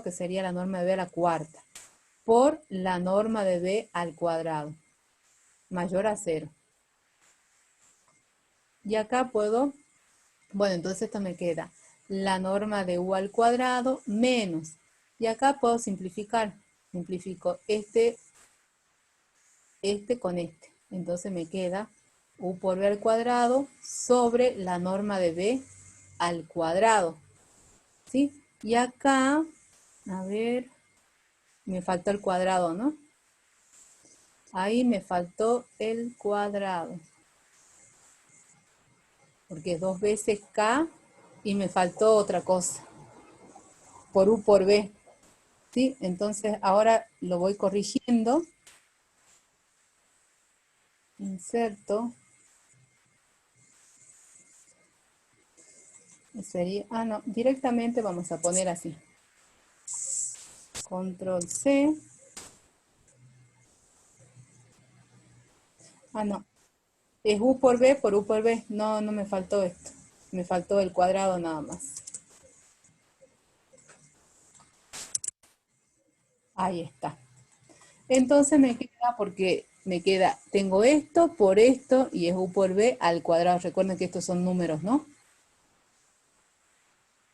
que sería la norma de B a la cuarta, por la norma de B al cuadrado, mayor a 0. Y acá puedo, bueno, entonces esto me queda la norma de U al cuadrado menos, y acá puedo simplificar, simplifico este con este, entonces me queda U por B al cuadrado sobre la norma de B al cuadrado, ¿sí? Y acá, a ver, me faltó el cuadrado, ¿no? Ahí me faltó el cuadrado, porque es 2 veces K y me faltó otra cosa, por U por B, ¿sí? Entonces ahora lo voy corrigiendo, inserto, sería, no, directamente vamos a poner así, control C, no, es U por B por U por B, no me faltó esto, me faltó el cuadrado nada más. Ahí está. Entonces me queda, porque tengo esto por esto y es U por B al cuadrado. Recuerden que estos son números, ¿no?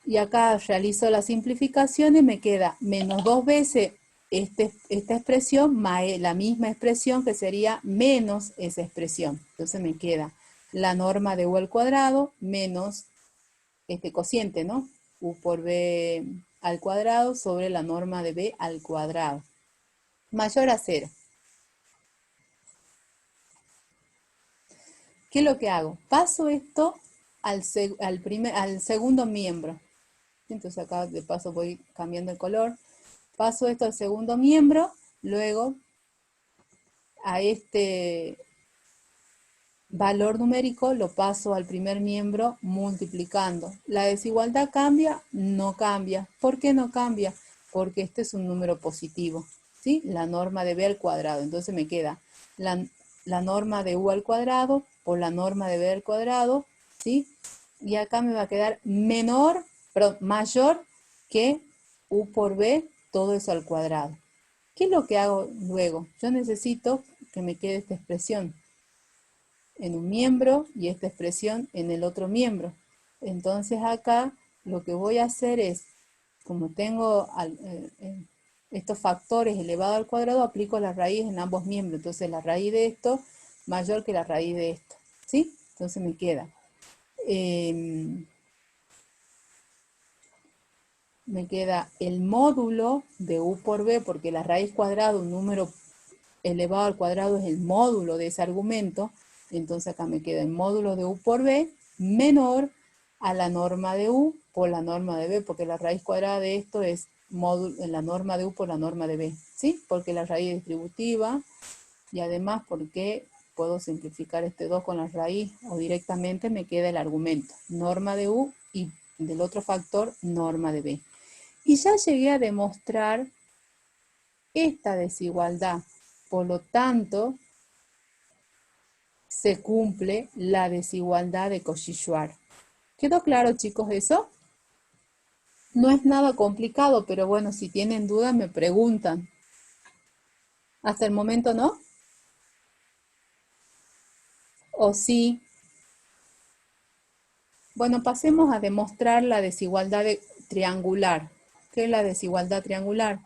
Y acá realizo la simplificación y me queda menos 2 veces esta expresión más la misma expresión, que sería menos esa expresión. Entonces me queda la norma de U al cuadrado menos este cociente, ¿no? U por B al cuadrado sobre la norma de B al cuadrado, mayor a 0. ¿Qué es lo que hago? Paso esto al segundo miembro. Entonces acá de paso voy cambiando el color. Paso esto al segundo miembro, luego a este valor numérico lo paso al primer miembro multiplicando. ¿La desigualdad cambia? No cambia. ¿Por qué no cambia? Porque este es un número positivo, ¿sí? La norma de b al cuadrado. Entonces me queda la norma de u al cuadrado por la norma de b al cuadrado, ¿sí? Y acá me va a quedar mayor que u por b, todo eso al cuadrado. ¿Qué es lo que hago luego? Yo necesito que me quede esta expresión en un miembro y esta expresión en el otro miembro. Entonces acá lo que voy a hacer es, como tengo estos factores elevados al cuadrado, aplico la raíz en ambos miembros. Entonces la raíz de esto mayor que la raíz de esto, ¿sí? Entonces me queda el módulo de u por b, porque la raíz cuadrada, un número elevado al cuadrado es el módulo de ese argumento. Entonces acá me queda el módulo de u por b menor a la norma de u por la norma de b, porque la raíz cuadrada de esto es la norma de u por la norma de b, ¿sí? Porque la raíz es distributiva y además porque puedo simplificar este 2 con la raíz o directamente me queda el argumento, norma de u y del otro factor, norma de b. Y ya llegué a demostrar esta desigualdad. Por lo tanto, se cumple la desigualdad de Cauchy-Schwarz. ¿Quedó claro, chicos, eso? No es nada complicado, pero bueno, si tienen dudas me preguntan. ¿Hasta el momento no? ¿O sí? Bueno, pasemos a demostrar la desigualdad triangular. ¿Qué es la desigualdad triangular?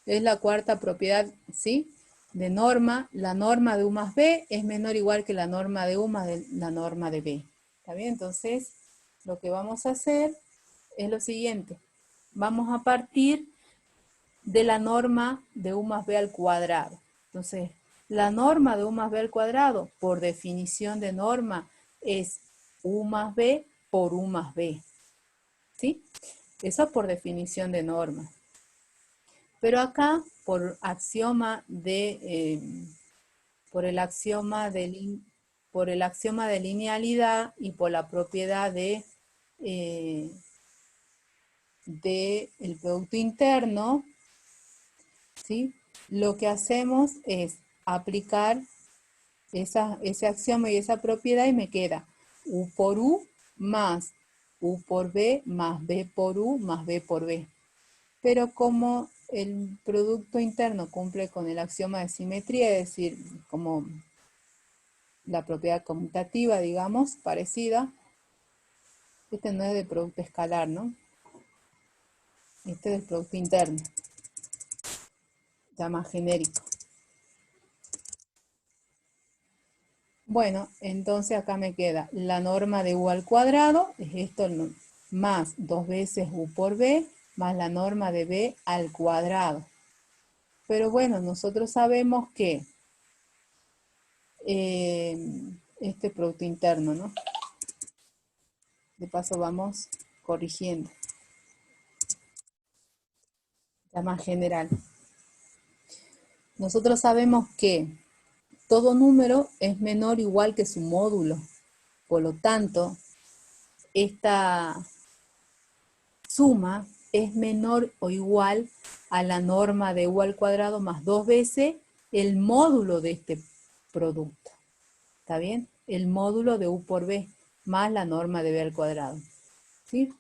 Es la cuarta propiedad, ¿sí?, de norma. La norma de u más b es menor o igual que la norma de u más la norma de b. ¿Está bien? Entonces, lo que vamos a hacer es lo siguiente. Vamos a partir de la norma de u más b al cuadrado. Entonces, la norma de u más b al cuadrado, por definición de norma, es u más b por u más b. ¿Sí? Eso por definición de norma. Pero acá, por el axioma de linealidad y por la propiedad del producto interno, ¿sí?, lo que hacemos es aplicar ese axioma y esa propiedad y me queda u por u más u por b más b por u más b por b. Pero como el producto interno cumple con el axioma de simetría, es decir, como la propiedad conmutativa, digamos, parecida, este no es del producto escalar, ¿no? Este es del producto interno, ya más genérico. Bueno, entonces acá me queda la norma de u al cuadrado, es esto, más 2 veces u por b, más la norma de b al cuadrado. Pero bueno, nosotros sabemos que este producto interno, ¿no? De paso vamos corrigiendo. Ya más general. Nosotros sabemos que todo número es menor o igual que su módulo. Por lo tanto, esta suma es menor o igual a la norma de u al cuadrado más 2 veces el módulo de este producto. ¿Está bien? El módulo de u por b más la norma de b al cuadrado. ¿Sí?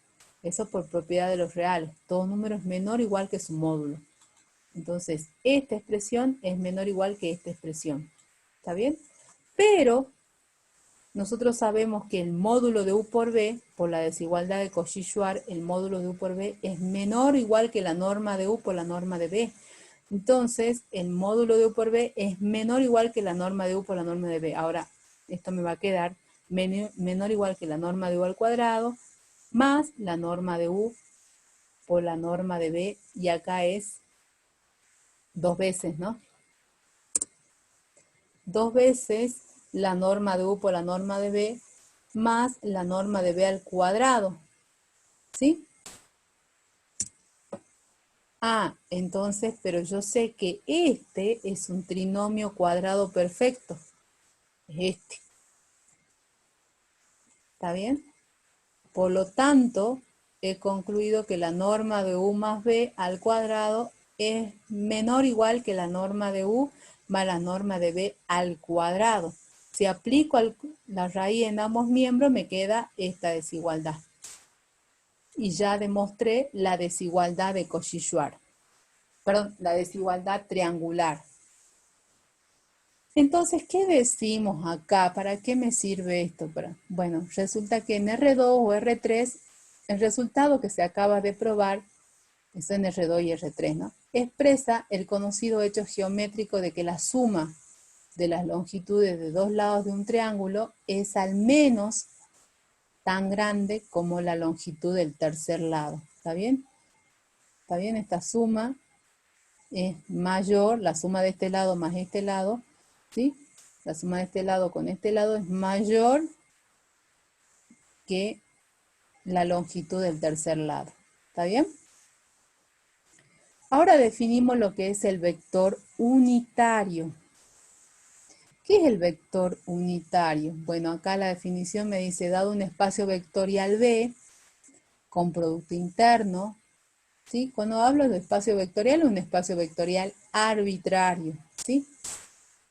Eso por propiedad de los reales. Todo número es menor o igual que su módulo. Entonces, esta expresión es menor o igual que esta expresión. ¿Está bien? Pero nosotros sabemos que el módulo de u por b, por la desigualdad de Cauchy-Schwarz, el módulo de u por b es menor o igual que la norma de u por la norma de b. Entonces, el módulo de u por b es menor o igual que la norma de u por la norma de b. Ahora, esto me va a quedar menor o igual que la norma de u al cuadrado, más la norma de u por la norma de b, y acá es 2 veces, ¿no? 2 veces la norma de u por la norma de b más la norma de b al cuadrado, ¿sí? Ah, entonces, pero yo sé que este es un trinomio cuadrado perfecto. Es este. ¿Está bien? Por lo tanto, he concluido que la norma de u más b al cuadrado es menor o igual que la norma de u más la norma de b al cuadrado. Si aplico la raíz en ambos miembros, me queda esta desigualdad. Y ya demostré la desigualdad de Cauchy-Schwarz. Perdón, la desigualdad triangular. Entonces, ¿qué decimos acá? ¿Para qué me sirve esto? Bueno, resulta que en R2 o R3, el resultado que se acaba de probar, eso en R2 y R3, ¿no? Expresa el conocido hecho geométrico de que la suma de las longitudes de dos lados de un triángulo es al menos tan grande como la longitud del tercer lado. ¿Está bien? ¿Está bien? Esta suma es mayor, la suma de este lado más este lado, ¿sí? La suma de este lado con este lado es mayor que la longitud del tercer lado. ¿Está bien? Ahora definimos lo que es el vector unitario. ¿Qué es el vector unitario? Bueno, acá la definición me dice, dado un espacio vectorial B con producto interno, ¿sí? Cuando hablo de espacio vectorial, un espacio vectorial arbitrario, ¿sí?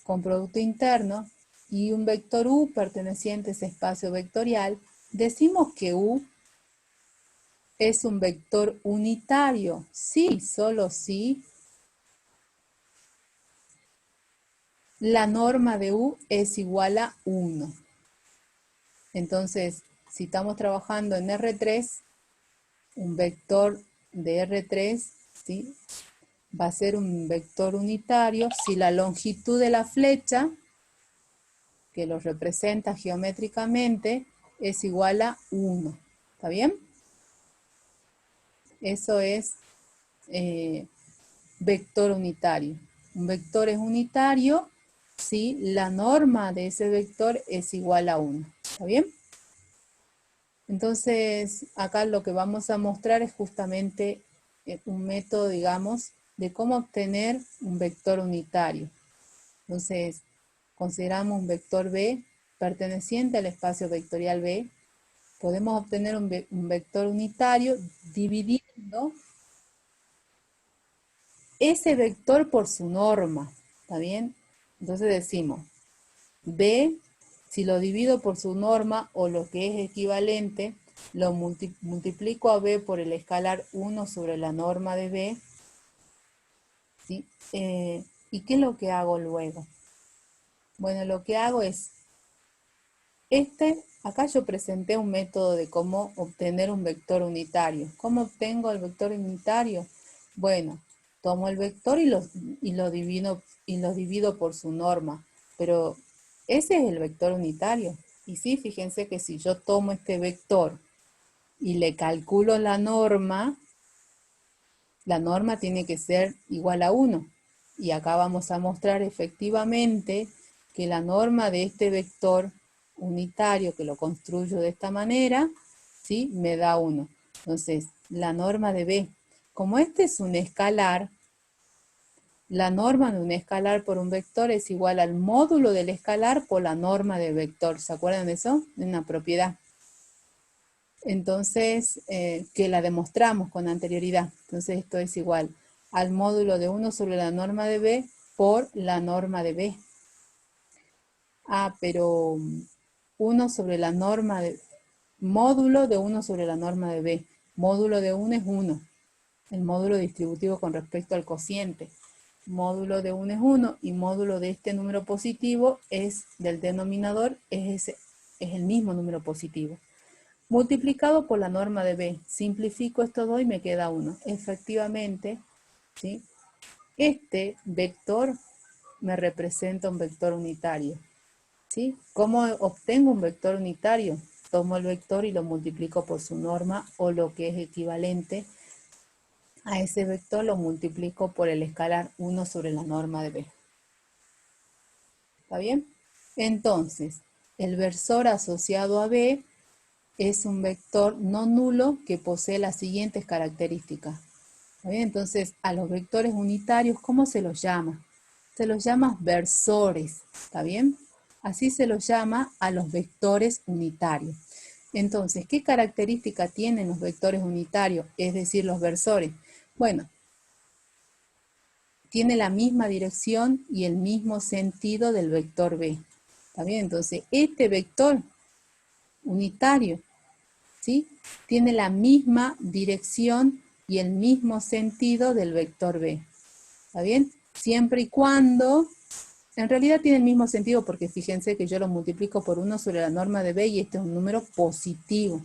Con producto interno y un vector U perteneciente a ese espacio vectorial, decimos que U es un vector unitario. Sí, solo si la norma de U es igual a 1. Entonces, si estamos trabajando en R3, un vector de R3, ¿sí? Va a ser un vector unitario si la longitud de la flecha, que lo representa geométricamente, es igual a 1. ¿Está bien? Eso es vector unitario. Un vector es unitario si la norma de ese vector es igual a 1. ¿Está bien? Entonces, acá lo que vamos a mostrar es justamente un método, digamos, de cómo obtener un vector unitario. Entonces, consideramos un vector B perteneciente al espacio vectorial B. Podemos obtener un vector unitario dividiendo ese vector por su norma. ¿Está bien? Entonces decimos, B, si lo divido por su norma o lo que es equivalente, lo multiplico a B por el escalar 1 sobre la norma de B. ¿Sí? ¿Y qué es lo que hago luego? Bueno, lo que hago es, acá yo presenté un método de cómo obtener un vector unitario. ¿Cómo obtengo el vector unitario? Bueno, tomo el vector y lo divido por su norma, pero ese es el vector unitario. Y sí, fíjense que si yo tomo este vector y le calculo la norma tiene que ser igual a 1. Y acá vamos a mostrar efectivamente que la norma de este vector unitario, que lo construyo de esta manera, ¿sí? Me da 1. Entonces, la norma de B, como este es un escalar, la norma de un escalar por un vector es igual al módulo del escalar por la norma del vector. ¿Se acuerdan de eso? Es una propiedad. Entonces, que la demostramos con anterioridad. Entonces, esto es igual al módulo de 1 sobre la norma de B por la norma de B. Ah, pero 1 sobre la norma de... Módulo de 1 sobre la norma de B. Módulo de 1 es 1. El módulo distributivo con respecto al cociente. Módulo de 1 es 1 y módulo de este número positivo es del denominador, es el mismo número positivo. Multiplicado por la norma de B. Simplifico estos dos y me queda 1. Efectivamente, ¿sí? Este vector me representa un vector unitario. ¿Sí? ¿Cómo obtengo un vector unitario? Tomo el vector y lo multiplico por su norma o lo que es equivalente a ese vector lo multiplico por el escalar 1 sobre la norma de B. ¿Está bien? Entonces, el versor asociado a B es un vector no nulo que posee las siguientes características. ¿Está bien? Entonces, a los vectores unitarios, ¿cómo se los llama? Se los llama versores, ¿está bien? Así se los llama a los vectores unitarios. Entonces, ¿qué característica tienen los vectores unitarios? Es decir, los versores. Bueno, tiene la misma dirección y el mismo sentido del vector B. ¿Está bien? Entonces, este vector unitario, ¿sí?, tiene la misma dirección y el mismo sentido del vector B. ¿Está bien? Siempre y cuando, en realidad tiene el mismo sentido porque fíjense que yo lo multiplico por 1 sobre la norma de B y este es un número positivo.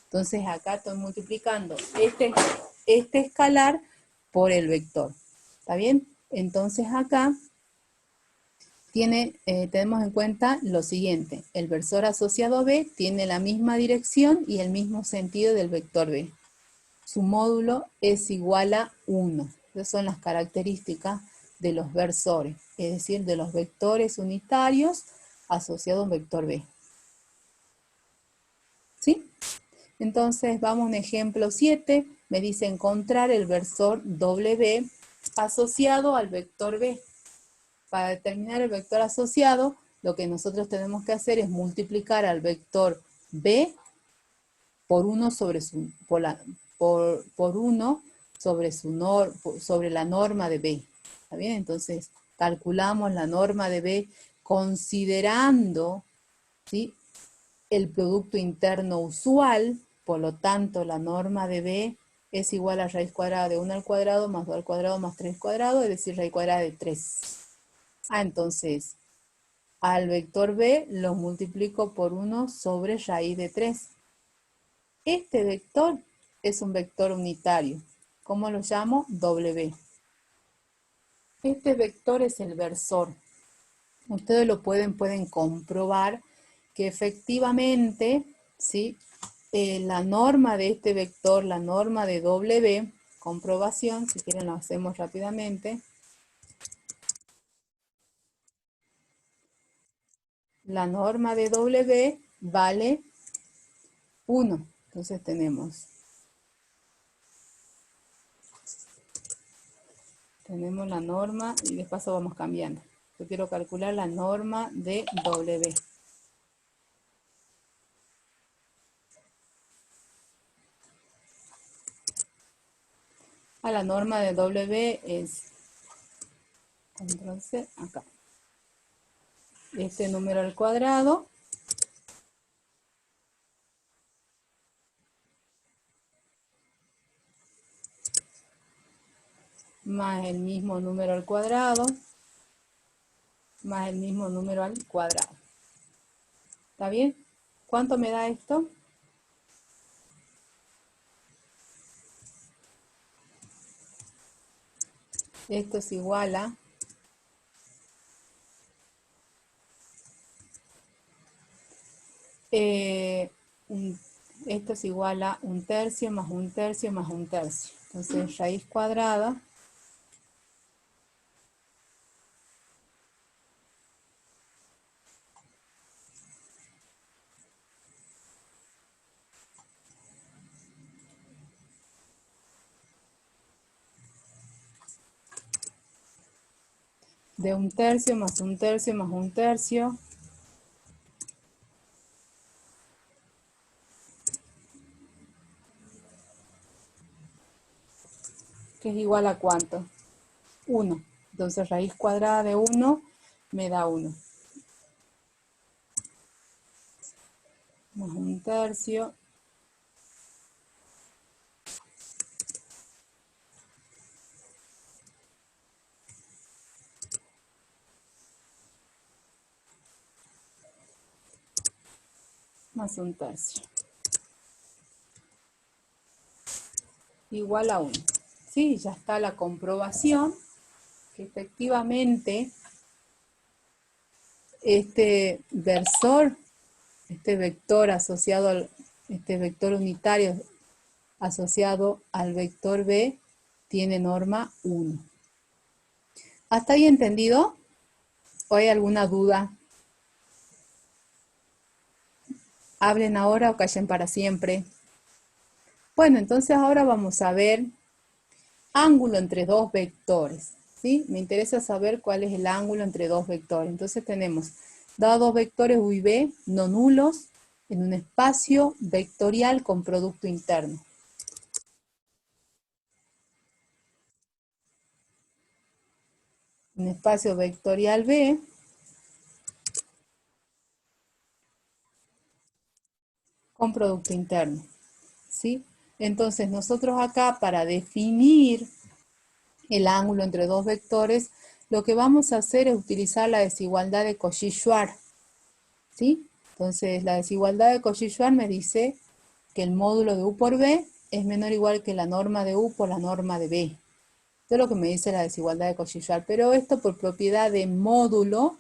Entonces acá estoy multiplicando este escalar por el vector. ¿Está bien? Entonces acá tenemos en cuenta lo siguiente. El versor asociado a B tiene la misma dirección y el mismo sentido del vector B. Su módulo es igual a 1. Esas son las características de los versores, es decir, de los vectores unitarios asociados a un vector B. ¿Sí? Entonces vamos a un ejemplo 7. Me dice encontrar el versor W asociado al vector B. Para determinar el vector asociado, lo que nosotros tenemos que hacer es multiplicar al vector B por 1 sobre sobre la norma de B. ¿Está bien? Entonces, calculamos la norma de B considerando, ¿sí?, el producto interno usual. Por lo tanto, la norma de B es igual a raíz cuadrada de 1 al cuadrado más 2 al cuadrado más 3 al cuadrado, es decir, raíz cuadrada de 3. Entonces, al vector B lo multiplico por 1 sobre raíz de 3. Este vector es un vector unitario. ¿Cómo lo llamo? W. Este vector es el versor. Ustedes lo pueden comprobar que efectivamente, ¿sí?, la norma de este vector, la norma de W, comprobación, si quieren lo hacemos rápidamente. La norma de W vale 1. Entonces tenemos la norma y de paso vamos cambiando. Yo quiero calcular la norma de W. La norma de W es, control C, acá. Este número al cuadrado más el mismo número al cuadrado más el mismo número al cuadrado. ¿Está bien? ¿Cuánto me da esto? Esto es igual a esto es igual a 1/3 más 1/3 más 1/3. Entonces, raíz cuadrada de 1/3 más 1/3 más 1/3, que es igual a ¿cuánto? 1. Entonces, raíz cuadrada de 1 me da 1. Más 1/3 más 1/3 igual a 1. Sí, ya está la comprobación que efectivamente este versor, este vector asociado este vector unitario asociado al vector B tiene norma 1. ¿Hasta ahí entendido? ¿O hay alguna duda? Hablen ahora o callen para siempre. Bueno, entonces ahora vamos a ver ángulo entre dos vectores, ¿sí? Me interesa saber cuál es el ángulo entre dos vectores. Entonces tenemos, dados dos vectores U y B no nulos, en un espacio vectorial con producto interno. Un espacio vectorial B con producto interno, ¿sí? Entonces nosotros acá para definir el ángulo entre dos vectores, lo que vamos a hacer es utilizar la desigualdad de Cauchy-Schwarz, ¿sí? Entonces la desigualdad de Cauchy-Schwarz me dice que el módulo de U por B es menor o igual que la norma de U por la norma de B. Esto es lo que me dice la desigualdad de Cauchy-Schwarz, pero esto por propiedad de módulo,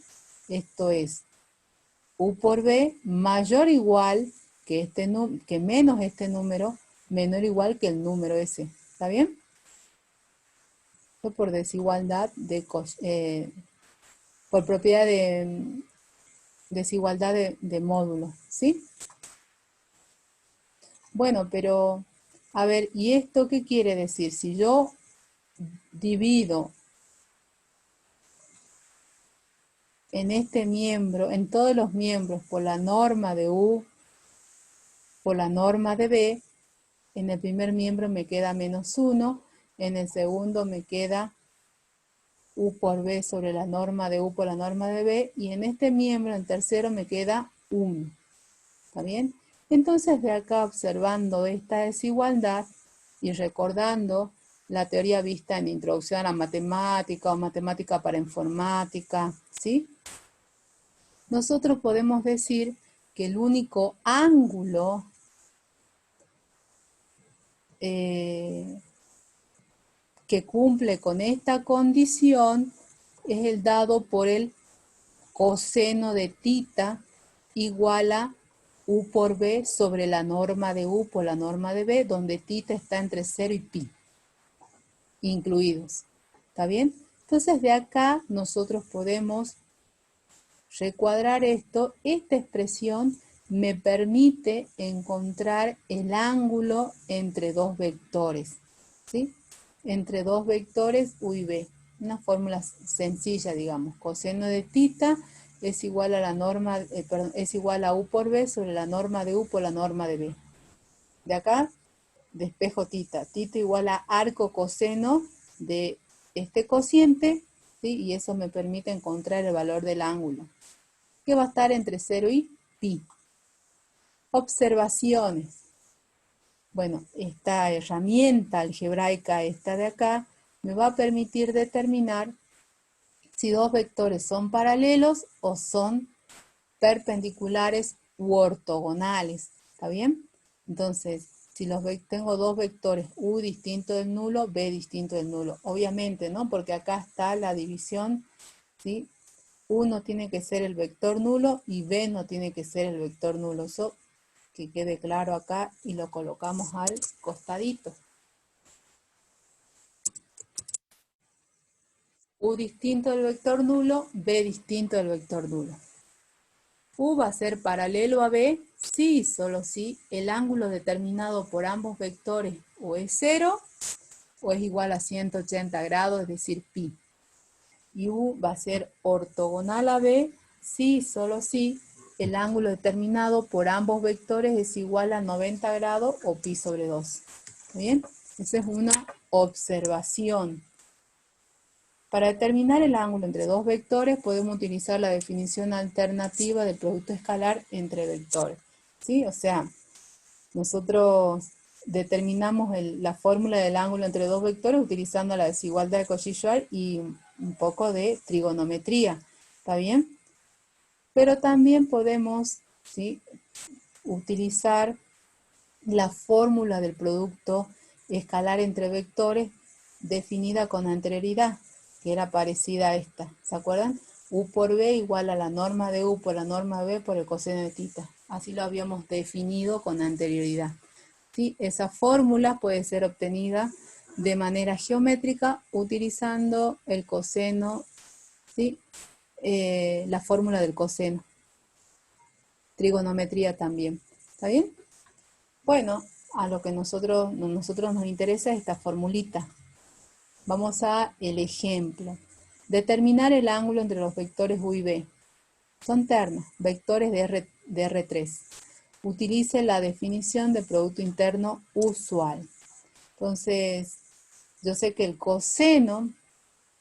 esto es U por B mayor o igual que, que menos este número, menor o igual que el número ese. ¿Está bien? Esto por desigualdad de por propiedad de desigualdad de módulo, ¿sí? Bueno, pero, a ver, ¿y esto qué quiere decir? Si yo divido en este miembro, en todos los miembros, por la norma de U, por la norma de B, en el primer miembro me queda -1, en el segundo me queda U por B sobre la norma de U por la norma de B, y en este miembro, en tercero, me queda 1. ¿Está bien? Entonces, de acá, observando esta desigualdad y recordando la teoría vista en Introducción a la Matemática o Matemática para Informática, ¿sí? Nosotros podemos decir que el único ángulo que cumple con esta condición es el dado por el coseno de tita igual a U por B sobre la norma de U por la norma de B, donde tita está entre 0 y pi, incluidos. ¿Está bien? Entonces de acá nosotros podemos recuadrar esto. Esta expresión me permite encontrar el ángulo entre dos vectores, ¿sí? Entre dos vectores U y B. Una fórmula sencilla, digamos. Coseno de tita es igual a la norma, perdón, es igual a U por B sobre la norma de U por la norma de B. De acá, despejo tita. Tita igual a arco coseno de este cociente, ¿sí? Y eso me permite encontrar el valor del ángulo, que va a estar entre 0 y pi. Observaciones. Bueno, esta herramienta algebraica, esta de acá, me va a permitir determinar si dos vectores son paralelos o son perpendiculares u ortogonales. ¿Está bien? Entonces, si tengo dos vectores, U distinto del nulo, B distinto del nulo. Obviamente, ¿no? Porque acá está la división, ¿sí? U no tiene que ser el vector nulo y B no tiene que ser el vector nulo. Eso que quede claro acá y lo colocamos al costadito. U distinto del vector nulo, B distinto del vector nulo. U va a ser paralelo a B si y solo si el ángulo determinado por ambos vectores o es 0 o es igual a 180 grados, es decir, pi. Y U va a ser ortogonal a B si y solo si el ángulo determinado por ambos vectores es igual a 90 grados o pi sobre 2. ¿Bien? Esa es una observación. Para determinar el ángulo entre dos vectores podemos utilizar la definición alternativa del producto escalar entre vectores, ¿sí? O sea, nosotros determinamos la fórmula del ángulo entre dos vectores utilizando la desigualdad de Cauchy-Schwarz y un poco de trigonometría, ¿está bien? Pero también podemos, ¿sí?, utilizar la fórmula del producto escalar entre vectores definida con anterioridad, que era parecida a esta, ¿se acuerdan? U por B igual a la norma de U por la norma de B por el coseno de tita. Así lo habíamos definido con anterioridad. ¿Sí? Esa fórmula puede ser obtenida de manera geométrica utilizando el coseno, ¿sí?, la fórmula del coseno. Trigonometría también. ¿Está bien? Bueno, a lo que nosotros nos interesa es esta formulita. Vamos a el ejemplo. Determinar el ángulo entre los vectores U y B. Son ternos, vectores de R3. Utilice la definición de producto interno usual. Entonces, yo sé que el coseno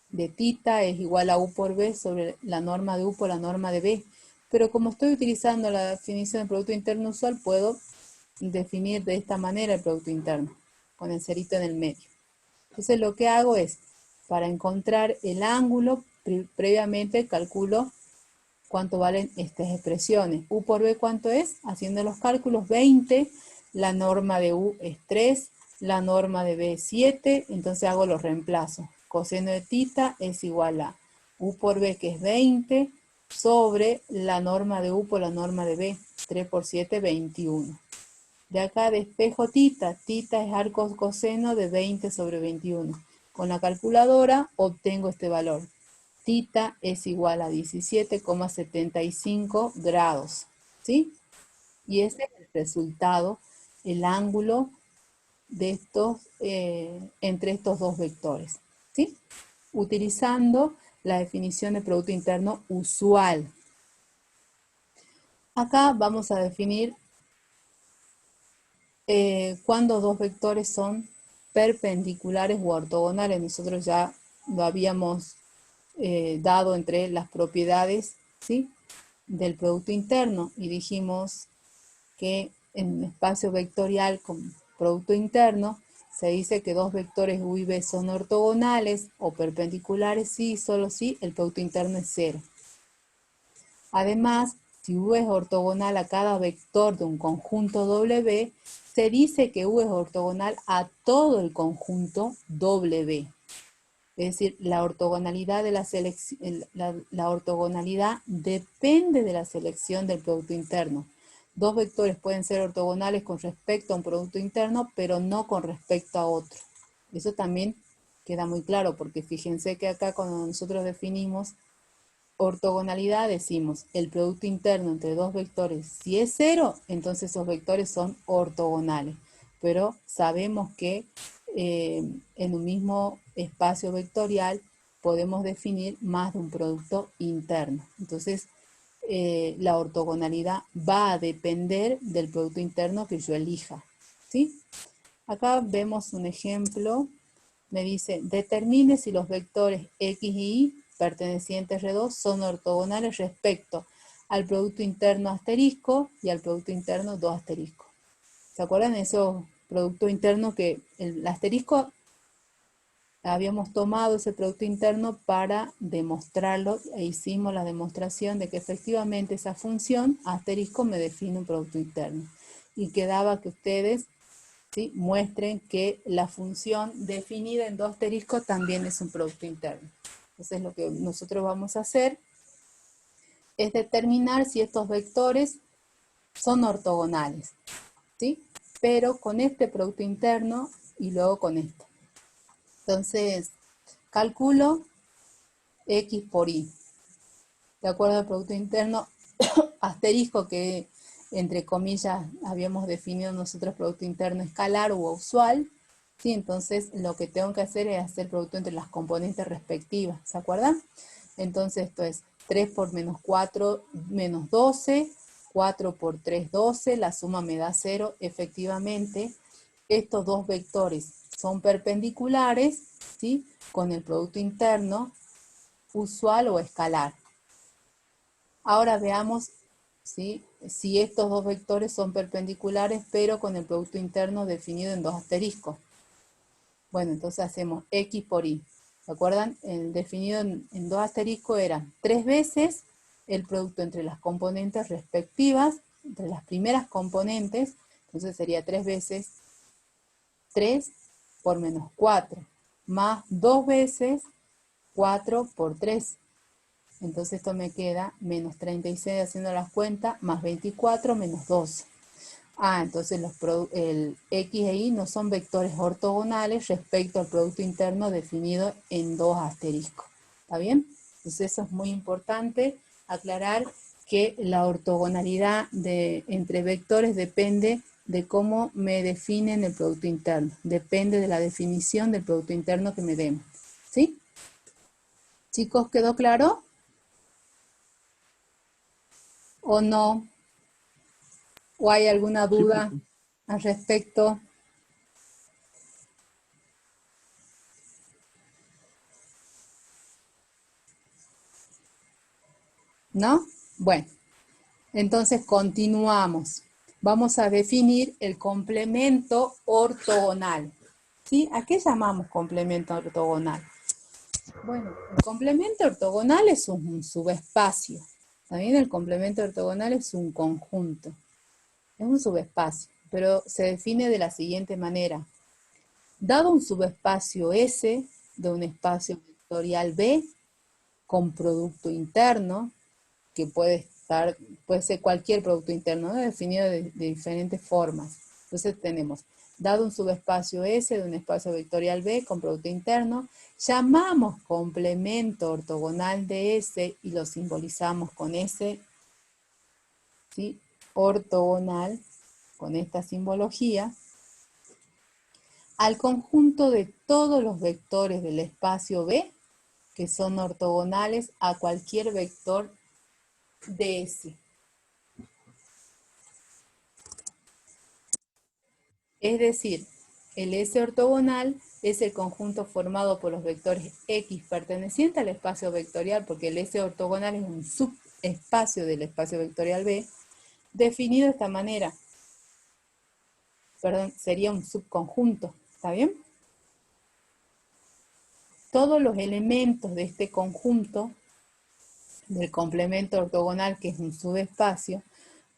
de tita es igual a U por B sobre la norma de U por la norma de B. Pero como estoy utilizando la definición de producto interno usual, puedo definir de esta manera el producto interno, con el cerito en el medio. Entonces lo que hago es, para encontrar el ángulo, previamente calculo cuánto valen estas expresiones. U por B, ¿cuánto es? Haciendo los cálculos, 20, la norma de U es 3, la norma de B es 7, entonces hago los reemplazos. Coseno de tita es igual a U por B, que es 20, sobre la norma de U por la norma de B, 3 por 7, 21. De acá despejo tita, tita es arco coseno de 20 sobre 21. Con la calculadora obtengo este valor. Tita es igual a 17,75 grados, ¿sí? Y ese es el resultado, el ángulo de estos, entre estos dos vectores, ¿sí? Utilizando la definición de producto interno usual. Acá vamos a definir cuando dos vectores son perpendiculares u ortogonales. Nosotros ya lo habíamos dado entre las propiedades, ¿sí?, del producto interno, y dijimos que en un espacio vectorial con producto interno se dice que dos vectores U y B son ortogonales o perpendiculares si y solo si el producto interno es 0. Además, si U es ortogonal a cada vector de un conjunto W, se dice que U es ortogonal a todo el conjunto W. Es decir, la ortogonalidad, la ortogonalidad depende de la selección del producto interno. Dos vectores pueden ser ortogonales con respecto a un producto interno, pero no con respecto a otro. Eso también queda muy claro, porque fíjense que acá cuando nosotros definimos ortogonalidad decimos el producto interno entre dos vectores. Si es 0, entonces esos vectores son ortogonales. Pero sabemos que en un mismo espacio vectorial podemos definir más de un producto interno. Entonces, la ortogonalidad va a depender del producto interno que yo elija, ¿sí? Acá vemos un ejemplo. Me dice, determine si los vectores X y Y pertenecientes a R2 son ortogonales respecto al producto interno asterisco y al producto interno 2 asterisco. ¿Se acuerdan de esos productos internos que el asterisco habíamos tomado ese producto interno para demostrarlo e hicimos la demostración de que efectivamente esa función asterisco me define un producto interno? Y quedaba que ustedes, ¿sí?, muestren que la función definida en 2 asteriscos también es un producto interno. Entonces lo que nosotros vamos a hacer es determinar si estos vectores son ortogonales, ¿sí?, pero con este producto interno y luego con esto. Entonces, calculo X por Y. De acuerdo al producto interno asterisco, que entre comillas habíamos definido nosotros producto interno escalar u usual, ¿sí? Entonces lo que tengo que hacer es hacer producto entre las componentes respectivas, ¿se acuerdan? Entonces esto es 3 por menos 4, menos 12, 4 por 3, 12, la suma me da 0. Efectivamente, estos dos vectores son perpendiculares, ¿sí?, con el producto interno usual o escalar. Ahora veamos, ¿sí?, si estos dos vectores son perpendiculares, pero con el producto interno definido en 2 asteriscos. Bueno, entonces hacemos X por Y. ¿Se acuerdan? El definido en 2 asteriscos era 3 veces el producto entre las componentes respectivas, entre las primeras componentes. Entonces sería 3 veces 3 por menos 4, más 2 veces 4 por 3. Entonces esto me queda menos 36 haciendo las cuentas, más 24 menos 12. Entonces el X e Y no son vectores ortogonales respecto al producto interno definido en 2 asteriscos. ¿Está bien? Entonces eso es muy importante aclarar, que la ortogonalidad entre vectores depende de cómo me definen el producto interno. Depende de la definición del producto interno que me den. ¿Sí? Chicos, ¿quedó claro? ¿O no? ¿O hay alguna Sí, duda profe. al respecto? ¿No? Bueno, entonces continuamos. Vamos a definir el complemento ortogonal. ¿Sí? ¿A qué llamamos complemento ortogonal? Bueno, el complemento ortogonal es un subespacio. También el complemento ortogonal es un conjunto. Es un subespacio, pero se define de la siguiente manera. Dado un subespacio S de un espacio vectorial B con producto interno, que puede ser cualquier producto interno, ¿no? Definido de diferentes formas. Entonces tenemos, dado un subespacio S de un espacio vectorial B con producto interno, llamamos complemento ortogonal de S y lo simbolizamos con S, ¿sí? Ortogonal, con esta simbología, al conjunto de todos los vectores del espacio B que son ortogonales a cualquier vector de S. Es decir, el S ortogonal es el conjunto formado por los vectores X perteneciente al espacio vectorial, porque el S ortogonal es un subespacio del espacio vectorial B, definido de esta manera. Perdón, sería un subconjunto, ¿está bien? Todos los elementos de este conjunto, del complemento ortogonal, que es un subespacio,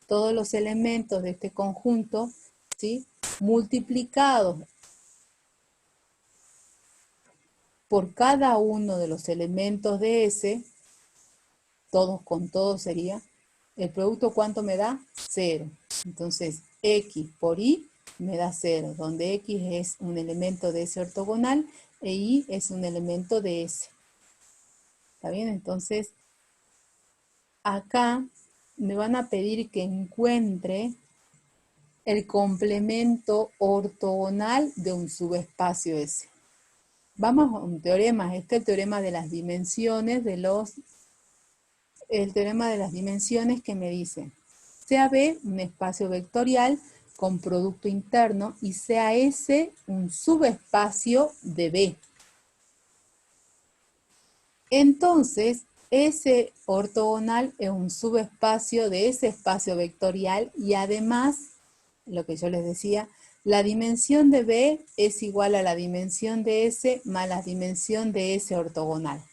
todos los elementos de este conjunto, ¿sí? Multiplicados por cada uno de los elementos de S, todos con todos sería, el producto ¿cuánto me da? 0. Entonces, X por Y me da 0, donde X es un elemento de S ortogonal e Y es un elemento de S. ¿Está bien? Entonces, acá me van a pedir que encuentre el complemento ortogonal de un subespacio S. Vamos a un teorema, este es el teorema de las dimensiones el teorema de las dimensiones que me dice, sea B un espacio vectorial con producto interno y sea S un subespacio de B. Entonces, S ortogonal es un subespacio de ese espacio vectorial y además, lo que yo les decía, la dimensión de B es igual a la dimensión de S más la dimensión de S ortogonal.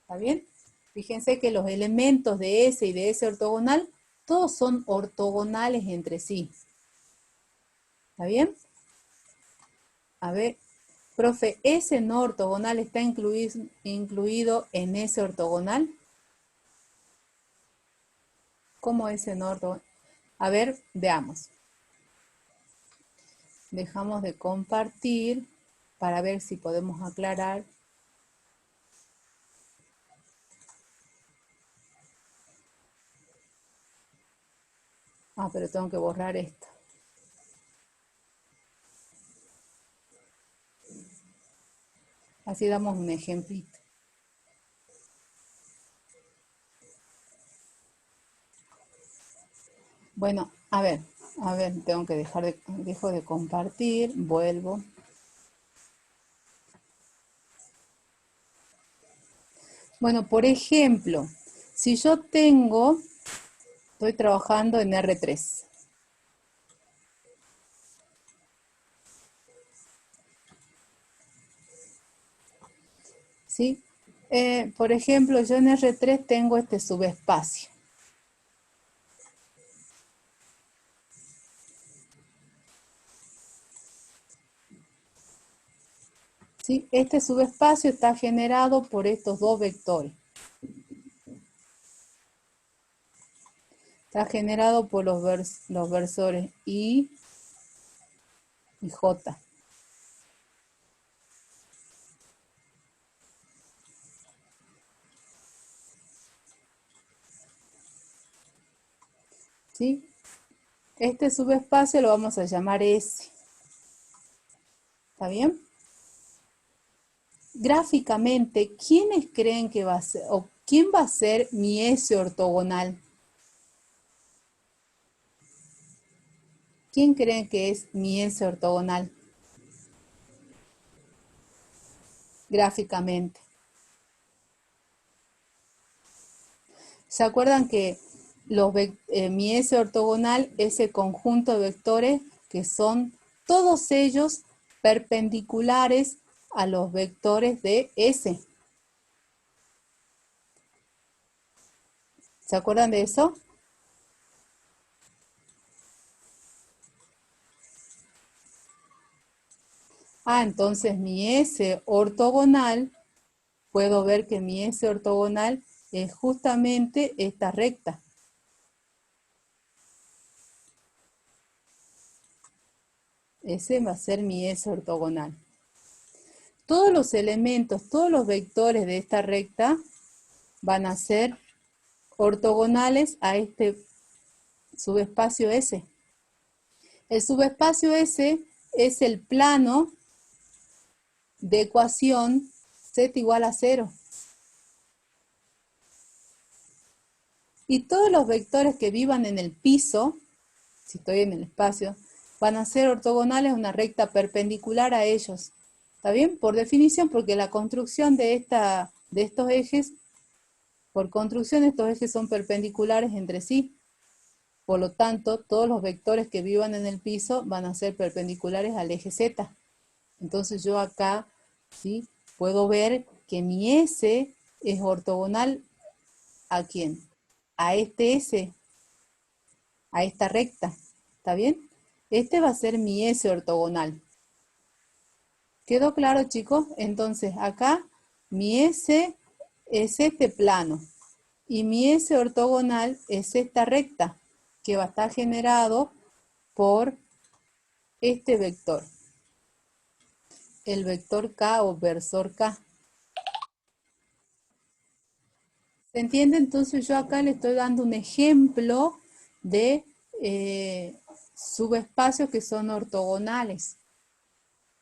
¿Está bien? Fíjense que los elementos de S y de S ortogonal, todos son ortogonales entre sí. ¿Está bien? A ver, profe, ¿S no ortogonal está incluido en S ortogonal? ¿Cómo S no ortogonal? A ver, veamos. Dejamos de compartir para ver si podemos aclarar. Ah, pero tengo que borrar esto. Así damos un ejemplito. Bueno, a ver, tengo que dejo de compartir, vuelvo. Bueno, por ejemplo, si yo estoy trabajando en R3. ¿Sí? Por ejemplo, yo en R3 tengo este subespacio. ¿Sí? Este subespacio está generado por estos dos vectores. Está generado por los versores I y J. ¿Sí? Este subespacio lo vamos a llamar S. ¿Está bien? Gráficamente, ¿quiénes creen que va a ser, o quién va a ser mi S ortogonal? ¿Quién creen que es mi S ortogonal? Gráficamente. ¿Se acuerdan que mi S ortogonal es el conjunto de vectores que son todos ellos perpendiculares a los vectores de S? ¿Se acuerdan de eso? Entonces mi S ortogonal, puedo ver que mi S ortogonal es justamente esta recta. Ese va a ser mi S ortogonal. Todos los elementos, todos los vectores de esta recta van a ser ortogonales a este subespacio S. El subespacio S es el plano de ecuación z igual a 0. Y todos los vectores que vivan en el piso, si estoy en el espacio, van a ser ortogonales a una recta perpendicular a ellos. ¿Está bien? Por definición, porque la construcción de estos ejes, por construcción estos ejes son perpendiculares entre sí. Por lo tanto, todos los vectores que vivan en el piso van a ser perpendiculares al eje Z. Entonces yo acá, ¿sí?, puedo ver que mi S es ortogonal ¿a quién? A este S, a esta recta. ¿Está bien? Este va a ser mi S ortogonal. ¿Quedó claro, chicos? Entonces acá mi S es este plano y mi S ortogonal es esta recta que va a estar generado por este vector, el vector K o versor K. ¿Se entiende? Entonces yo acá le estoy dando un ejemplo de subespacios que son ortogonales.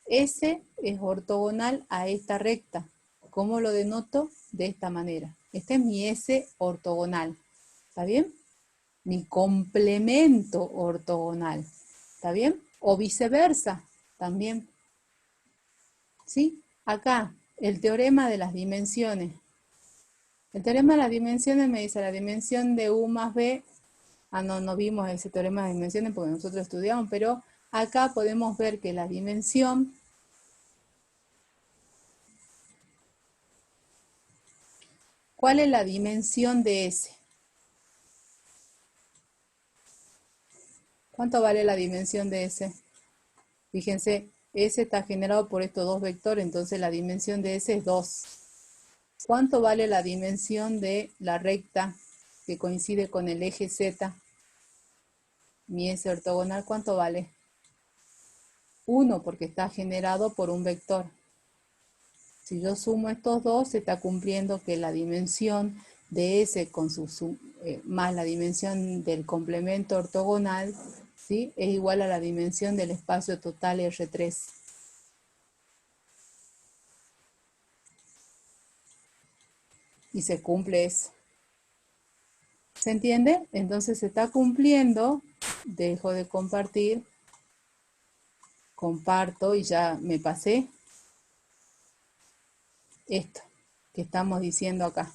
S es ortogonal a esta recta. ¿Cómo lo denoto? De esta manera. Este es mi S ortogonal. ¿Está bien? Mi complemento ortogonal. ¿Está bien? O viceversa también. ¿Sí? Acá, el teorema de las dimensiones. El teorema de las dimensiones me dice la dimensión de U más B. No vimos ese teorema de dimensiones porque nosotros estudiamos, pero acá podemos ver que la dimensión ¿cuál es la dimensión de S? ¿Cuánto vale la dimensión de S? Fíjense, S está generado por estos dos vectores, entonces la dimensión de S es 2. ¿Cuánto vale la dimensión de la recta que coincide con el eje Z? Mi S ortogonal, ¿cuánto vale? 1, porque está generado por un vector. Si yo sumo estos dos, se está cumpliendo que la dimensión de S con más la dimensión del complemento ortogonal, ¿sí?, es igual a la dimensión del espacio total R3. Y se cumple eso. ¿Se entiende? Entonces se está cumpliendo. Dejo de compartir. Comparto y ya me pasé esto que estamos diciendo acá.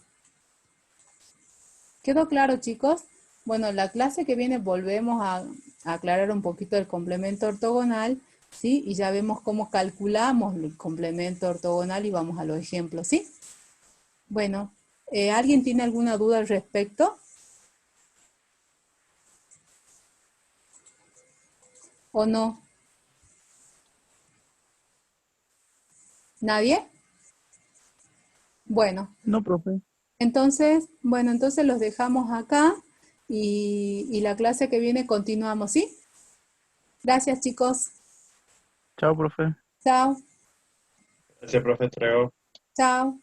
¿Quedó claro, chicos? Bueno, la clase que viene volvemos a aclarar un poquito el complemento ortogonal, ¿sí? Y ya vemos cómo calculamos el complemento ortogonal y vamos a los ejemplos, ¿sí? Bueno, ¿alguien tiene alguna duda al respecto? ¿O no? ¿Nadie? Bueno. No, profe. Entonces, los dejamos acá y la clase que viene continuamos, ¿sí? Gracias, chicos. Chao, profe. Chao. Gracias, profe. Hasta luego. Chao.